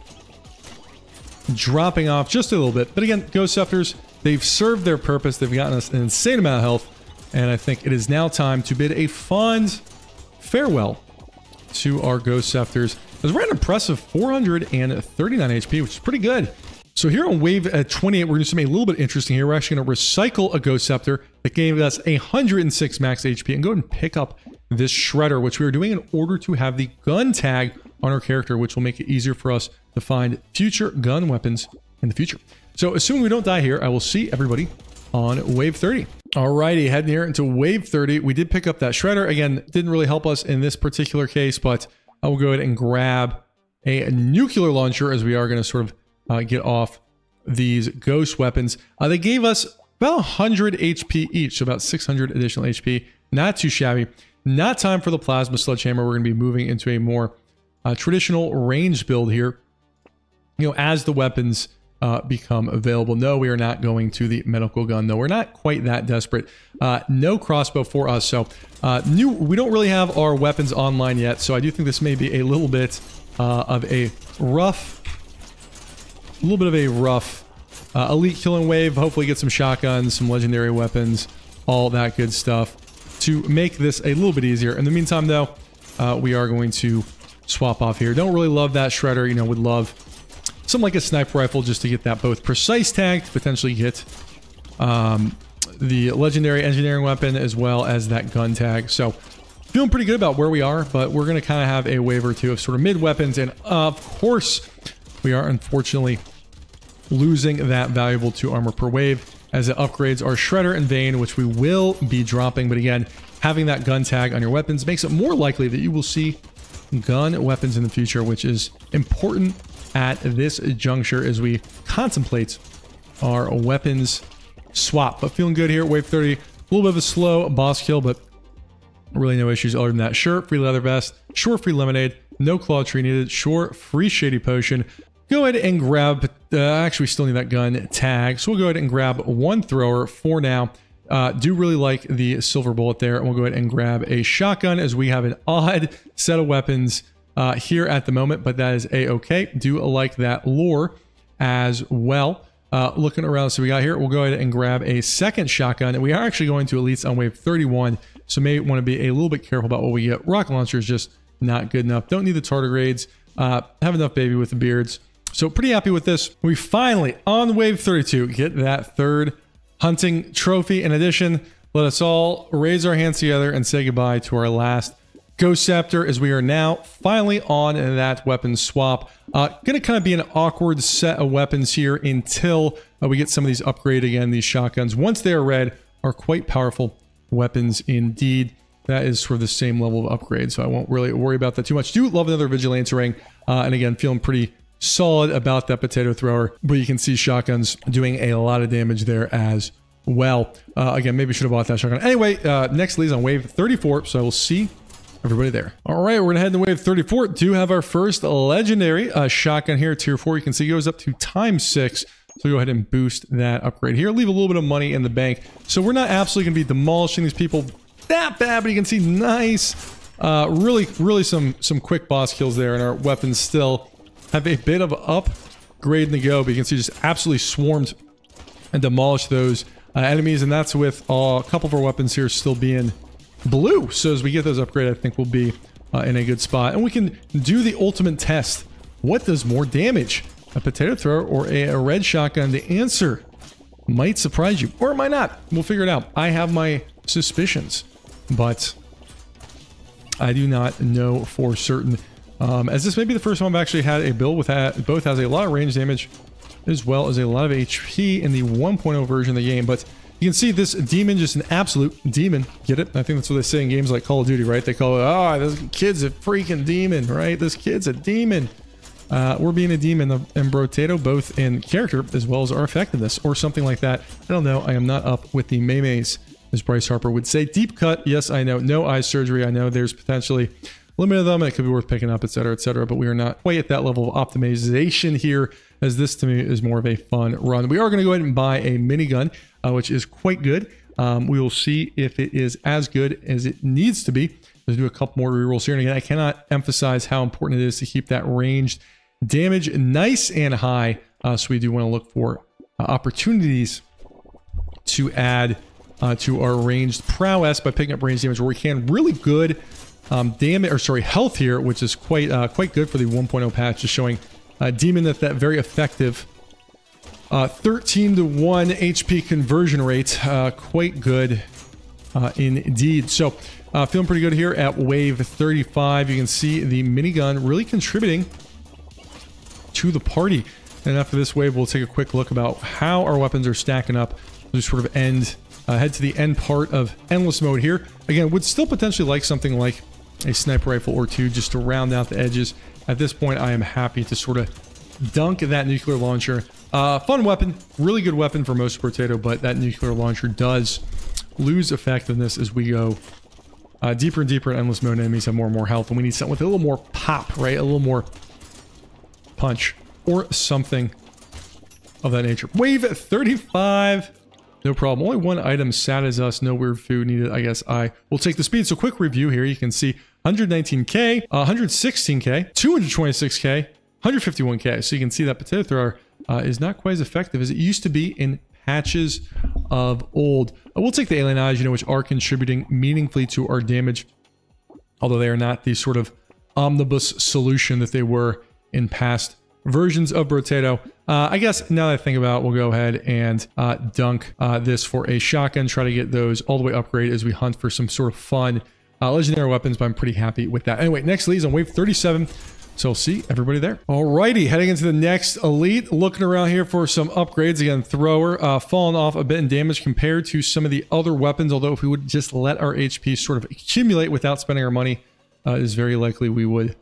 dropping off just a little bit. But again, Ghost Scepters, they've served their purpose. They've gotten us an insane amount of health. And I think it is now time to bid a fond farewell to our Ghost Scepters. It was right an impressive 439 HP, which is pretty good. So here on wave 28, we're going to do something a little bit interesting here. We're actually going to recycle a Ghost Scepter that gave us 106 max HP and go ahead and pick up this Shredder, which we are doing in order to have the gun tag on our character, which will make it easier for us to find future gun weapons in the future. So assuming we don't die here, I will see everybody on wave 30. Alrighty, heading here into wave 30. We did pick up that Shredder. Again, didn't really help us in this particular case, but I will go ahead and grab a nuclear launcher as we are going to sort of get off these ghost weapons. They gave us about 100 HP each, so about 600 additional HP. Not too shabby. Not time for the plasma sledgehammer. We're going to be moving into a more traditional range build here, you know, as the weapons become available. No, we are not going to the medical gun, though. We're not quite that desperate. No crossbow for us, so we don't really have our weapons online yet, so I do think this may be a little bit of a rough elite killing wave. Hopefully get some shotguns, some legendary weapons, all that good stuff to make this a little bit easier. In the meantime, though, we are going to swap off here. Don't really love that Shredder. You know, would love something like a sniper rifle just to get that both precise tag to potentially get the legendary engineering weapon as well as that gun tag. So feeling pretty good about where we are, but we're going to kind of have a wave or two of sort of mid weapons. And of course, we are unfortunately losing that valuable 2 armor per wave as it upgrades our Shredder and Vein, which we will be dropping. But again, having that gun tag on your weapons makes it more likely that you will see gun weapons in the future, which is important at this juncture as we contemplate our weapons swap. But feeling good here, wave 30. A little bit of a slow boss kill, but really no issues other than that. Sure, free leather vest. Sure, free lemonade. No claw tree needed. Sure, free shady potion. Go ahead and grab, actually we still need that gun tag, so we'll go ahead and grab 1 thrower for now. Do really like the silver bullet there, and we'll go ahead and grab a shotgun as we have an odd set of weapons here at the moment, but that is a-okay. Do like that lore as well. Looking around, so we got here, we'll go ahead and grab a second shotgun, and we are actually going to elites on wave 31, so may want to be a little bit careful about what we get. Rocket launcher is just not good enough. Don't need the tardigrades. Have enough baby with the beards. So pretty happy with this. We finally, on wave 32, get that 3rd hunting trophy. In addition, let us all raise our hands together and say goodbye to our last Ghost Scepter, as we are now finally on that weapon swap. Gonna kind of be an awkward set of weapons here until we get some of these upgrade again. These shotguns, once they are red, are quite powerful weapons indeed. That is sort of the same level of upgrade, so I won't really worry about that too much. Do love another Vigilance ring, and again, feeling pretty solid about that potato thrower, but you can see shotguns doing a lot of damage there as well. Again, maybe should have bought that shotgun. Anyway, next leads on wave 34, so I will see everybody there. All right, we're gonna head to wave 34. Do have our first legendary shotgun here, tier 4. You can see it goes up to ×6. So go ahead and boost that upgrade here. Leave a little bit of money in the bank. So we're not absolutely gonna be demolishing these people that bad, but you can see nice, really some quick boss kills there, and our weapons still have a bit of upgrade in the go, but you can see just absolutely swarmed and demolished those enemies, and that's with a couple of our weapons here still being blue. So as we get those upgraded, I think we'll be in a good spot. And we can do the ultimate test. What does more damage? A potato thrower or a red shotgun? The answer might surprise you, or it might not. We'll figure it out. I have my suspicions, but I do not know for certain. As this may be the first time I've actually had a build with both has a lot of range damage as well as a lot of HP in the 1.0 version of the game. But you can see this demon, just an absolute demon. Get it? I think that's what they say in games like Call of Duty, right? They call it, oh, this kid's a freaking demon, right? This kid's a demon. We're being a demon in Brotato, both in character as well as our effectiveness, or something like that. I don't know. I am not up with the maymays, as Bryce Harper would say. Deep cut, yes, I know. No eye surgery. I know there's potentially limited of them, and it could be worth picking up, etc., etc., but we are not quite at that level of optimization here, as this to me is more of a fun run. We are going to go ahead and buy a minigun, which is quite good. We will see if it is as good as it needs to be. Let's do a couple more rerolls here. And again, I cannot emphasize how important it is to keep that ranged damage nice and high. So we do want to look for opportunities to add to our ranged prowess by picking up ranged damage where we can. Really good health here, which is quite good for the 1.0 patch, just showing Demon that very effective 13 to 1 HP conversion rate. Quite good indeed. So feeling pretty good here at wave 35. You can see the minigun really contributing to the party. And after this wave, we'll take a quick look about how our weapons are stacking up. We'll just sort of head to the end part of Endless Mode here. Again, would still potentially like something like a sniper rifle or two just to round out the edges. At this point, I am happy to sort of dunk that nuclear launcher. Fun weapon, really good weapon for most Brotato, but that nuclear launcher does lose effectiveness as we go deeper and deeper in Endless Mode. Enemies have more and more health, and we need something with a little more pop, right? A little more punch or something of that nature. Wave 35. No problem. Only one item, sad as us. No weird food needed. I guess I will take the speed. So quick review here. You can see 119k, 116k, 226k, 151k. So you can see that potato thrower is not quite as effective as it used to be in patches of old. We'll take the alien eyes, which are contributing meaningfully to our damage, although they are not the sort of omnibus solution that they were in past versions of Brotato. I guess now that I think about it, we'll go ahead and dunk this for a shotgun, try to get those all the way upgraded as we hunt for some sort of fun legendary weapons, but I'm pretty happy with that. Anyway, next elite is on wave 37, so we'll see everybody there. Alrighty, heading into the next elite, looking around here for some upgrades. Again, thrower falling off a bit in damage compared to some of the other weapons, although if we would just let our HP sort of accumulate without spending our money, it is very likely we would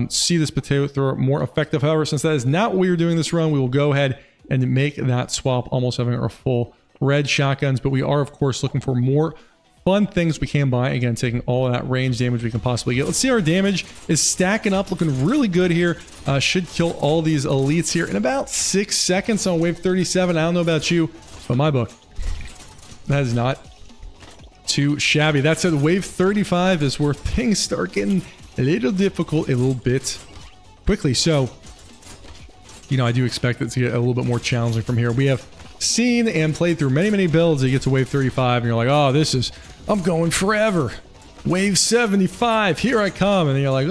see this potato thrower more effective. However, since that is not what we are doing this run, we will go ahead and make that swap, almost having our full red shotguns. But we are, of course, looking for more fun things we can buy. Again, taking all of that range damage we can possibly get. Let's see, our damage is stacking up, looking really good here. Should kill all these elites here in about 6 seconds on wave 37. I don't know about you, but my book, that is not too shabby. That said, wave 35 is where things start getting a little difficult, a little bit quickly. So, I do expect it to get a little bit more challenging from here. We have seen and played through many builds. You get to wave 35 and you're like, oh, I'm going forever. Wave 75, here I come. And then you're like,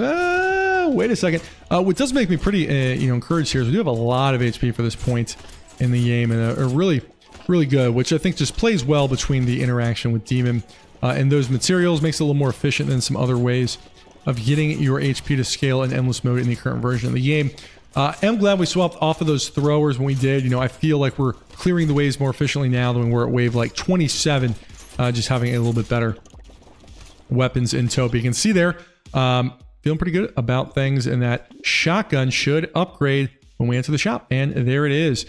wait a second. What does make me pretty, encouraged here is we do have a lot of HP for this point in the game, and a really good, which I think just plays well between the interaction with Demon and those materials. Makes it a little more efficient than some other ways of getting your HP to scale in Endless Mode in the current version of the game. I'm glad we swapped off of those throwers when we did. I feel like we're clearing the waves more efficiently now than we were at wave like 27, just having a little bit better weapons in tow. But you can see there, feeling pretty good about things, and that shotgun should upgrade when we enter the shop. And there it is.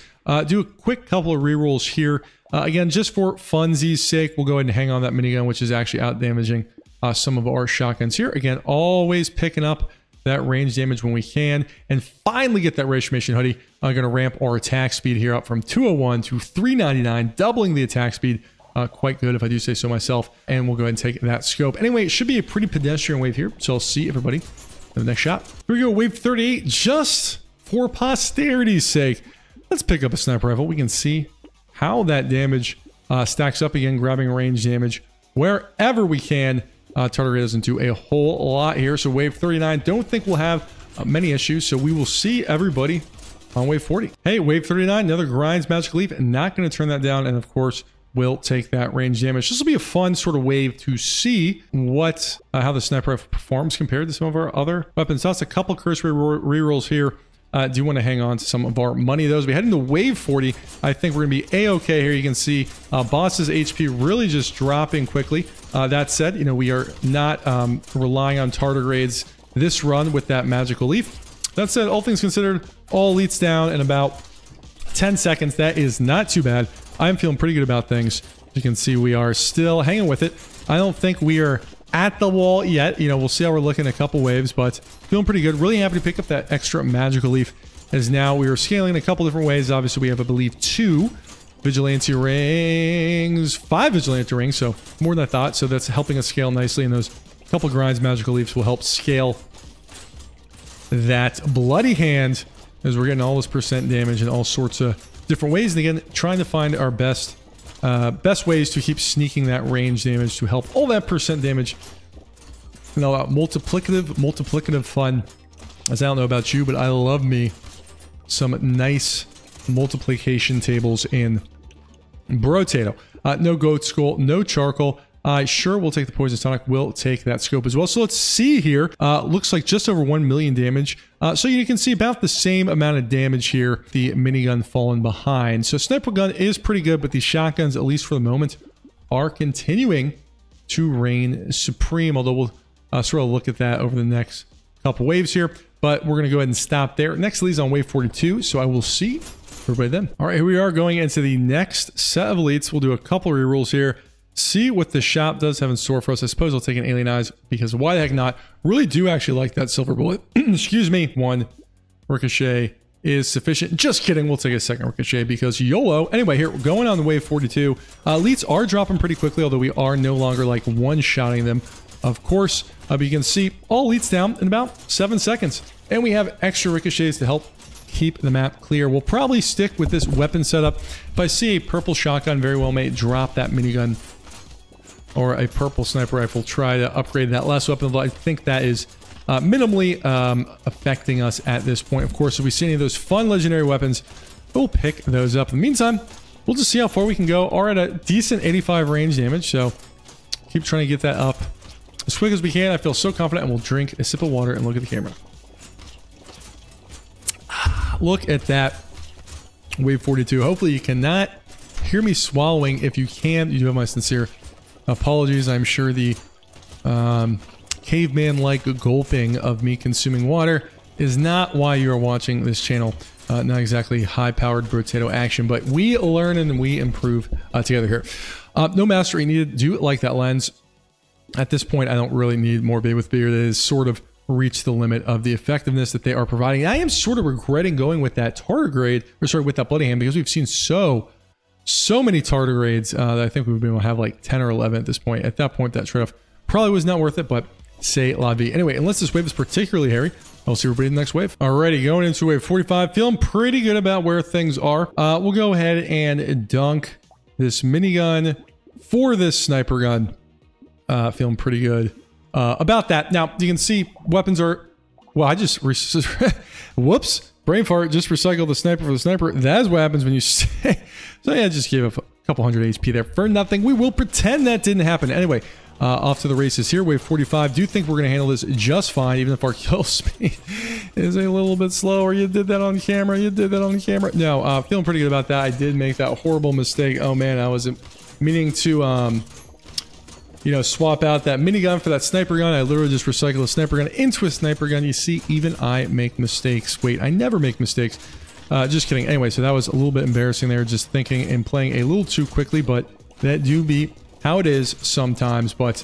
Do a quick couple of rerolls here. Again, just for funsies' sake, we'll go ahead and hang on that minigun, which is actually out damaging some of our shotguns here. Again, always picking up that range damage when we can, and finally get that Retribution hoodie. I'm going to ramp our attack speed here up from 201 to 399, doubling the attack speed. Quite good if I do say so myself. And we'll go ahead and take that scope. Anyway, it should be a pretty pedestrian wave here, so I'll see everybody in the next shot. Here we go, wave 38, just for posterity's sake. Let's pick up a sniper rifle. We can see how that damage stacks up. Again, grabbing range damage wherever we can. THRU doesn't do a whole lot here. So wave 39, don't think we'll have many issues. So we will see everybody on wave 40. Hey, wave 39, another Grinds Magic Leaf. Not going to turn that down. And of course, we'll take that range damage. This will be a fun sort of wave to see what how the sniper rifle performs compared to some of our other weapons. So that's a couple cursory rerolls here. Do want to hang on to some of our money. Those we head into wave 40. I think we're gonna be a-okay here. You can see boss's HP really just dropping quickly. That said, we are not relying on tardigrades this run with that magical leaf. That said, all things considered, all elites down in about 10 seconds. That is not too bad. I'm feeling pretty good about things. You can see we are still hanging with it. I don't think we are at the wall yet. We'll see how we're looking in a couple waves, but feeling pretty good. Really happy to pick up that extra magical leaf, as now we are scaling in a couple different ways. Obviously, we have, I believe, 2 vigilante rings, 5 vigilante rings, so more than I thought. So that's helping us scale nicely, and those couple grinds magical leaps will help scale that bloody hand as we're getting all this percent damage in all sorts of different ways. And again, trying to find our best ways to keep sneaking that range damage to help all that percent damage. And all that multiplicative fun. As I don't know about you, but I love me some nice multiplication tables in Brotato. No goat skull, no charcoal. I sure will take the poison tonic. We'll take that scope as well. So let's see here. Looks like just over 1 million damage. So you can see about the same amount of damage here. The minigun falling behind. So sniper gun is pretty good, but these shotguns, at least for the moment, are continuing to reign supreme. Although we'll sort of look at that over the next couple waves here. But we're going to go ahead and stop there. Next lead's on wave 42. So I will see everybody then. All right, here we are going into the next set of elites. We'll do a couple of rerolls here. See what the shop does have in store for us. I suppose I'll take an alien eyes because why the heck not? Really do actually like that silver bullet. Excuse me. 1 ricochet is sufficient. Just kidding. We'll take a second ricochet because YOLO. Anyway, here we're going on the wave 42. Elites are dropping pretty quickly, although we are no longer like one-shotting them. Of course, but you can see all elites down in about 7 seconds. And we have extra ricochets to help keep the map clear. We'll probably stick with this weapon setup. If I see a purple shotgun, very well may drop that minigun or a purple sniper rifle, try to upgrade that last weapon. Although I think that is minimally affecting us at this point. Of course, if we see any of those fun legendary weapons, we'll pick those up. In the meantime, we'll just see how far we can go. Are at a decent 85 range damage, so keep trying to get that up as quick as we can. I feel so confident, and we'll drink a sip of water and look at the camera. Look at that wave 42. Hopefully you cannot hear me swallowing. If you can, you do have my sincere apologies. I'm sure the caveman-like gulping of me consuming water is not why you are watching this channel. Not exactly high-powered Brotato action, but we learn and we improve together here. No mastery needed. Do like that lens. At this point, I don't really need more Bay with Beer. That is sort of reached the limit of the effectiveness that they are providing. I am sort of regretting going with that tardigrade, or sorry, with that bloody hand, because we've seen so many tardigrades that I think we would be able to have like 10 or 11 at this point. At that point, that trade-off probably was not worth it, but c'est la vie. Anyway, unless this wave is particularly hairy, I'll see everybody in the next wave. Alrighty, going into wave 45, feeling pretty good about where things are. We'll go ahead and dunk this minigun for this sniper gun. Feeling pretty good about that. Now, you can see weapons are... Well, I just... Whoops. Brain fart. Just recycle the sniper for the sniper. That is what happens when you say... So yeah, just gave a couple hundred HP there for nothing. We will pretend that didn't happen. Anyway, off to the races here. Wave 45. Do think we're going to handle this just fine, even if our kill speed is a little bit slower. You did that on camera. You did that on camera. No, feeling pretty good about that. I did make that horrible mistake. Oh man, I wasn't meaning to... you know, swap out that minigun for that sniper gun. I literally just recycled a sniper gun into a sniper gun. You see, even I make mistakes. Wait, I never make mistakes. Just kidding. Anyway, so that was a little bit embarrassing there, just thinking and playing a little too quickly, but that do be how it is sometimes. But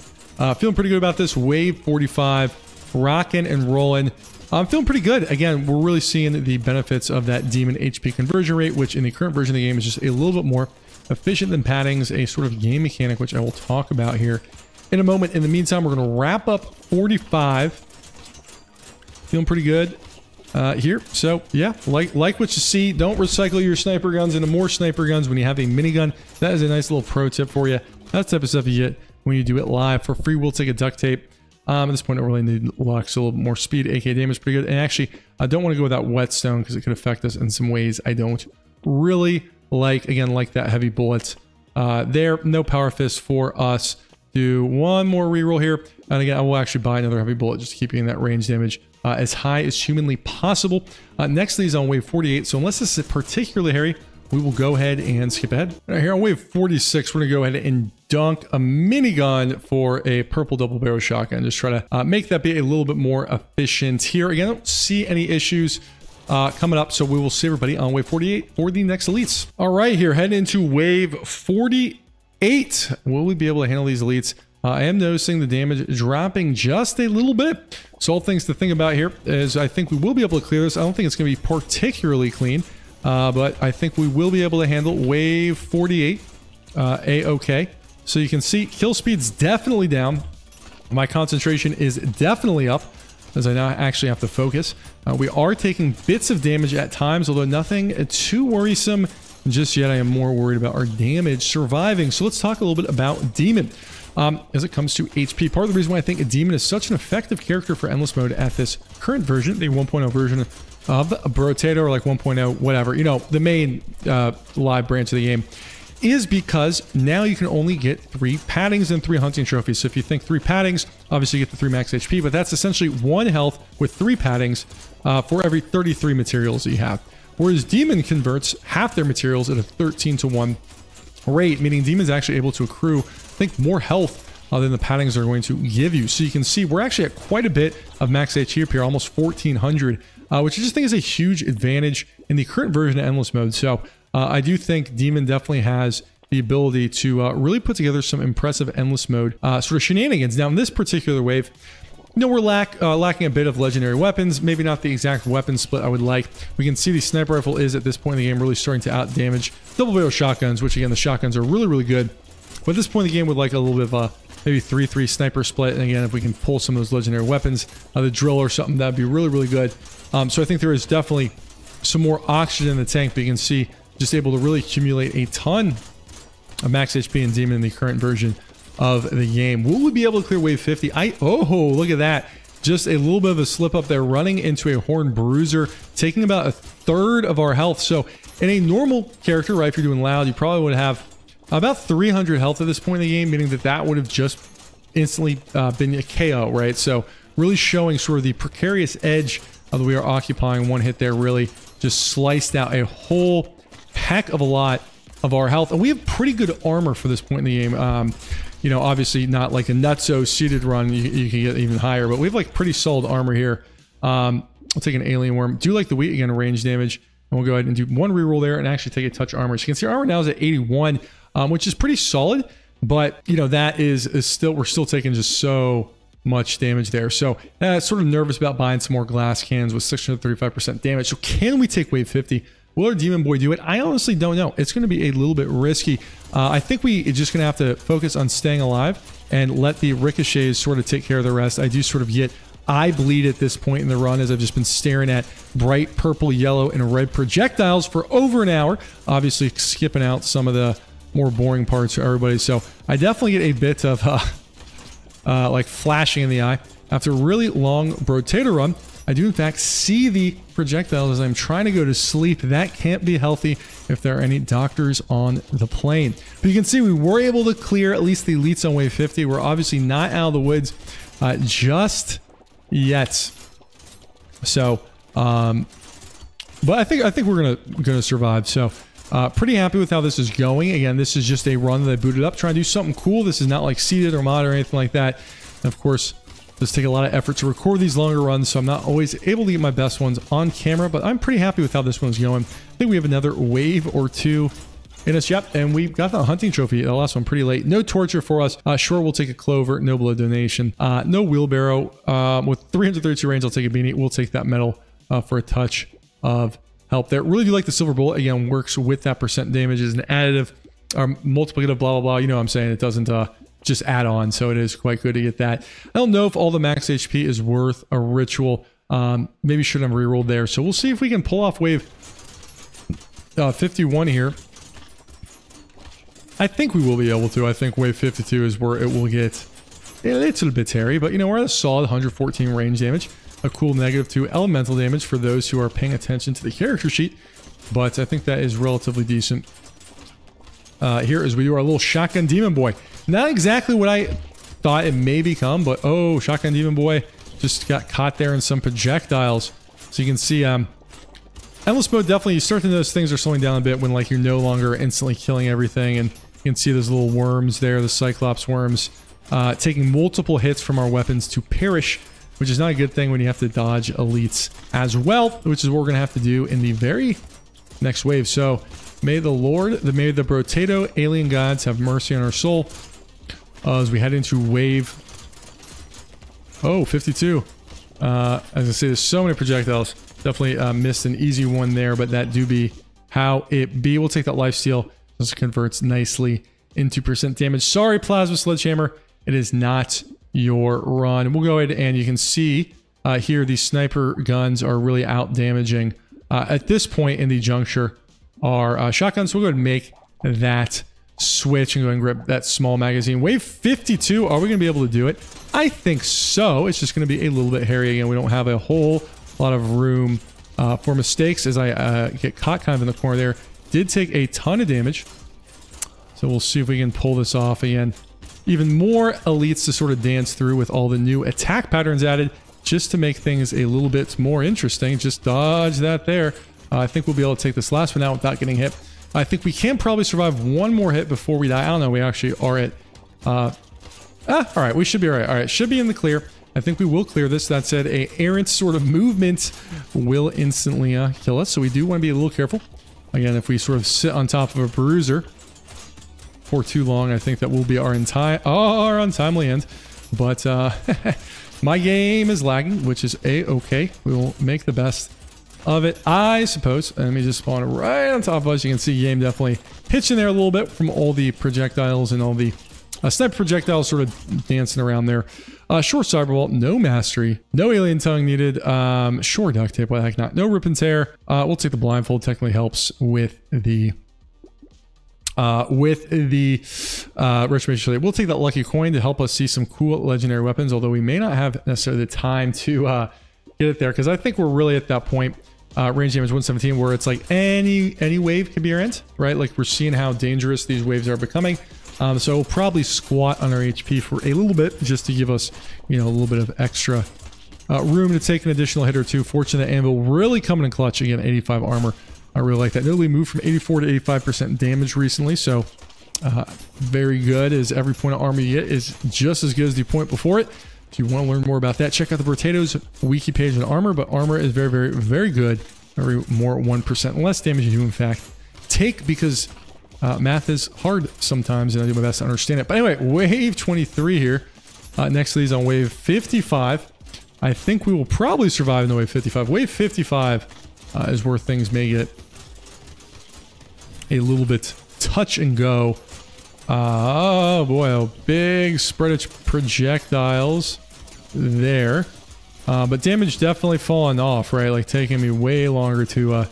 feeling pretty good about this. Wave 45, rocking and rolling. I'm feeling pretty good. Again, we're really seeing the benefits of that demon HP conversion rate, which in the current version of the game is just a little bit more efficient than paddings, a sort of game mechanic, which I will talk about here in a moment. In the meantime, we're going to wrap up 45. Feeling pretty good here. So yeah, like what you see. Don't recycle your sniper guns into more sniper guns when you have a minigun. That is a nice little pro tip for you. That's the type of stuff you get when you do it live for free. We'll take a duct tape. At this point, I don't really need luck, so a little bit more speed, aka damage, pretty good. And actually, I don't want to go without whetstone because it could affect us in some ways I don't really like. Again, like that heavy bullet there. No power fist for us. Do one more reroll here, and again, I will actually buy another heavy bullet just to keep getting that range damage as high as humanly possible. Next is on wave 48, so unless this is particularly hairy, we will go ahead and skip ahead. Right, here on wave 46, we're gonna go ahead and dunk a minigun for a purple double barrel shotgun. Just try to make that be a little bit more efficient here. Again, I don't see any issues coming up, so we will see everybody on wave 48 for the next elites. All right, here, heading into wave 48. Will we be able to handle these elites? I am noticing the damage dropping just a little bit. So all things to think about here is I think we will be able to clear this. I don't think it's going to be particularly clean. but I think we will be able to handle wave 48 a-okay. So you can see kill speed's definitely down. My concentration is definitely up, as I now actually have to focus. We are taking bits of damage at times, although nothing too worrisome just yet. I am more worried about our damage surviving. So let's talk a little bit about Demon. As it comes to HP, part of the reason why I think a Demon is such an effective character for Endless Mode at this current version, the 1.0 version of Brotato, or like 1.0, whatever, you know, the main live branch of the game, is because now you can only get 3 paddings and 3 hunting trophies. So if you think 3 paddings, obviously you get the 3 max HP, but that's essentially 1 health with 3 paddings for every 33 materials that you have. Whereas Demon converts half their materials at a 13-to-1 rate, meaning Demon's actually able to accrue, I think, more health than the paddings are going to give you. So you can see we're actually at quite a bit of max HP up here, almost 1400, which I just think is a huge advantage in the current version of Endless Mode. So I do think Demon definitely has the ability to really put together some impressive Endless Mode sort of shenanigans. Now, in this particular wave, you know, we're lacking a bit of legendary weapons, maybe not the exact weapon split I would like. We can see the sniper rifle is, at this point in the game, really starting to out-damage double barrel shotguns, which, again, the shotguns are really, really good. But at this point in the game, we'd like a little bit of a maybe 3-3 sniper split. And again, if we can pull some of those legendary weapons, the drill or something, that'd be really, really good. So I think there is definitely some more oxygen in the tank, but you can see just able to really accumulate a ton of max HP and Demon in the current version of the game. Will we be able to clear wave 50? Oh, look at that. Just a little bit of a slip up there, running into a Horn Bruiser, taking about a third of our health. So in a normal character, right, if you're doing loud, you probably would have about 300 health at this point in the game, meaning that that would have just instantly been a KO, right? So really showing sort of the precarious edge that we are occupying. One hit there really just sliced out a whole heck of a lot of our health. And we have pretty good armor for this point in the game. You know, obviously not like a nutso seated run, you can get even higher, but we have like pretty solid armor here. We'll take an alien worm. Do like the wheat, again, range damage. And we'll go ahead and do 1 reroll there and actually take a touch armor. So you can see our armor now is at 81, which is pretty solid, but you know, that is still, we're still taking just so much damage there. So sort of nervous about buying some more glass cans with 635% damage. So can we take wave 50? Will our Demon Boy do it? I honestly don't know. It's going to be a little bit risky. I think we are just going to have to focus on staying alive and let the ricochets sort of take care of the rest. I do sort of get eye bleed at this point in the run, as I've just been staring at bright purple, yellow, and red projectiles for over an hour. Obviously skipping out some of the more boring parts for everybody. So I definitely get a bit of like flashing in the eye. After a really long Brotato run, I do in fact see the projectiles as I'm trying to go to sleep. That can't be healthy if there are any doctors on the plane. But you can see we were able to clear at least the elites on wave 50. We're obviously not out of the woods just yet. So, but I think we're gonna survive. So, pretty happy with how this is going. Again, this is just a run that I booted up, trying to do something cool. This is not like seeded or mod or anything like that. And of course, it does take a lot of effort to record these longer runs, so I'm not always able to get my best ones on camera, but I'm pretty happy with how this one's going. I think we have another wave or two in us. Yep, and we got the hunting trophy, the last one, pretty late. No torture for us. Sure, we'll take a clover, no blood donation. No wheelbarrow. With 332 range, I'll take a beanie. We'll take that medal for a touch of help there. Really do like the silver bullet. Again, works with that percent damage as an additive or multiplicative, blah, blah, blah. You know what I'm saying? It doesn't just add on, so it is quite good to get that. I don't know if all the max HP is worth a ritual. Maybe should have rerolled there. So we'll see if we can pull off wave 51 here. I think we will be able to. I think wave 52 is where it will get a little bit hairy, but you know, we're at a solid 114 range damage. A cool -2 elemental damage for those who are paying attention to the character sheet, but I think that is relatively decent. Here as we do our little Shotgun Demon Boy. Not exactly what I thought it may become, but oh, Shotgun Demon Boy just got caught there in some projectiles. So you can see, Endless Mode, definitely, you start to notice things are slowing down a bit when like you're no longer instantly killing everything, and you can see those little worms there, the Cyclops worms, taking multiple hits from our weapons to perish, which is not a good thing when you have to dodge elites as well, which is what we're going to have to do in the very next wave. So may the Lord, may the Brotato alien gods have mercy on our soul as we head into wave 52. As I say, there's so many projectiles. Definitely missed an easy one there, but that do be how it be. We'll take that lifesteal. This converts nicely into percent damage. Sorry, Plasma Sledgehammer. It is not your run. We'll go ahead and you can see here these sniper guns are really out damaging. At this point in the juncture, our shotguns. So we'll go ahead and make that switch and go and grab that small magazine. Wave 52. Are we going to be able to do it? I think so. It's just going to be a little bit hairy again. We don't have a whole lot of room for mistakes as I get caught kind of in the corner there. Did take a ton of damage. So we'll see if we can pull this off again. Even more elites to sort of dance through with all the new attack patterns added just to make things a little bit more interesting. Just dodge that there. I think we'll be able to take this last one out without getting hit. I think we can probably survive one more hit before we die. I don't know. We actually are at... all right. We should be all right. All right. Should be in the clear. I think we will clear this. That said, a errant sort of movement will instantly kill us. So we do want to be a little careful. Again, if we sort of sit on top of a bruiser for too long, I think that will be our untimely end. But my game is lagging, which is a-okay. We will make the best of it, I suppose. Let me just spawn right on top of us. You can see game definitely pitching there a little bit from all the projectiles and all the sniper projectiles sort of dancing around there. Short cyberball, no mastery, no alien tongue needed. Sure duct tape, why the heck not? No rip and tear. We'll take the blindfold. Technically helps with the retribution. We'll take that lucky coin to help us see some cool legendary weapons, although we may not have necessarily the time to get it there, because I think we're really at that point, range damage 117, where it's like any wave could be our end, right? Like we're seeing how dangerous these waves are becoming. So we'll probably squat on our HP for a little bit just to give us, you know, a little bit of extra room to take an additional hit or two. Fortunate Anvil really coming in clutch. Again, 85 armor. I really like that. Notably moved from 84 to 85% damage recently, so very good, as every point of armor you get is just as good as the point before it. If you want to learn more about that, check out the Brotato's wiki page on armor, but armor is very, very, very good. Every more 1% less damage you do, in fact, take, because math is hard sometimes, and I do my best to understand it. But anyway, wave 23 here. Next to these on wave 55. I think we will probably survive in the wave 55. Wave 55 is where things may get a little bit touch and go. Oh boy, a big spread of projectiles there. But damage definitely falling off, right? Like taking me way longer to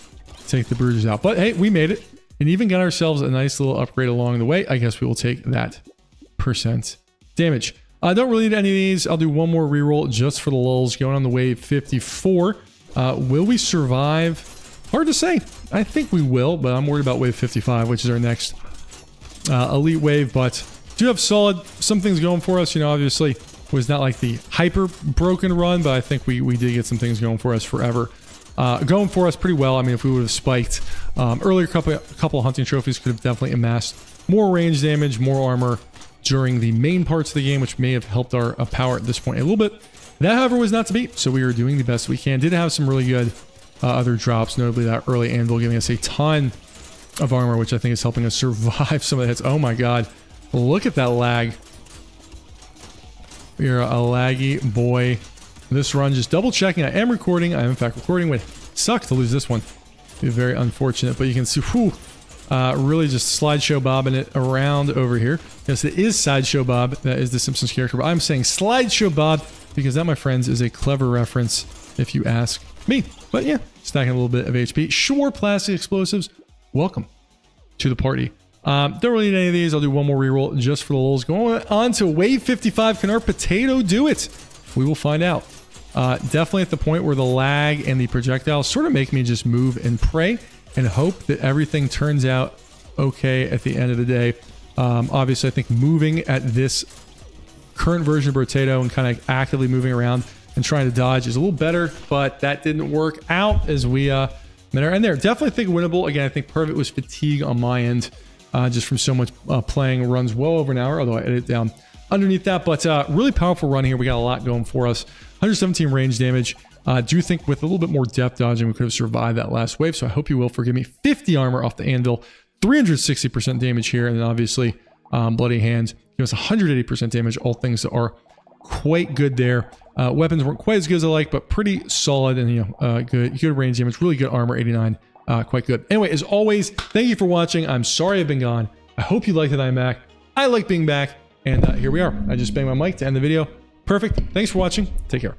take the bruises out. But hey, we made it. And even got ourselves a nice little upgrade along the way. I guess we will take that percent damage. I don't really need any of these. I'll do one more reroll just for the lulz. Going on the wave 54. Will we survive? Hard to say. I think we will, but I'm worried about wave 55, which is our next elite wave. But do have solid some things going for us. You know, obviously was not like the hyper broken run, but I think we did get some things going for us forever. Going for us pretty well. I mean, if we would have spiked earlier, couple of hunting trophies could have definitely amassed more range damage, more armor during the main parts of the game, which may have helped our power at this point a little bit. That, however, was not to be, so we are doing the best we can. Did have some really good other drops, notably that early anvil giving us a ton of armor, which I think is helping us survive some of the hits. Oh my god, look at that lag. We are a laggy boy. This run, just double checking. I am recording. I am in fact recording. Would suck to lose this one. Be very unfortunate, but you can see, whew, really just slideshow bobbing it around over here. Yes, it is Sideshow Bob. That is the Simpsons character, but I'm saying slideshow Bob because that, my friends, is a clever reference if you ask me. But yeah, stacking a little bit of HP. Sure, plastic explosives. Welcome to the party. Don't really need any of these. I'll do one more reroll just for the lulz. Going on to wave 55. Can our potato do it? We will find out. Definitely at the point where the lag and the projectiles sort of make me just move and pray and hope that everything turns out okay at the end of the day. Obviously, I think moving at this current version of Brotato and kind of actively moving around and trying to dodge is a little better, but that didn't work out as we met our end there. Definitely think winnable. Again, I think part of it was fatigue on my end, just from so much playing. Runs well over an hour, although I edited it down underneath that. But really powerful run here. We got a lot going for us. 117 range damage. Do think with a little bit more depth dodging, we could have survived that last wave. So I hope you will forgive me. 50 armor off the anvil. 360% damage here. And then obviously Bloody Hand gives us 180% damage. All things that are quite good there. Weapons weren't quite as good as I like, but pretty solid and, you know, good range damage. Really good armor, 89. quite good. Anyway, as always, thank you for watching. I'm sorry I've been gone. I hope you liked that I'm back. I like being back. And here we are. I just banged my mic to end the video. Perfect. Thanks for watching. Take care.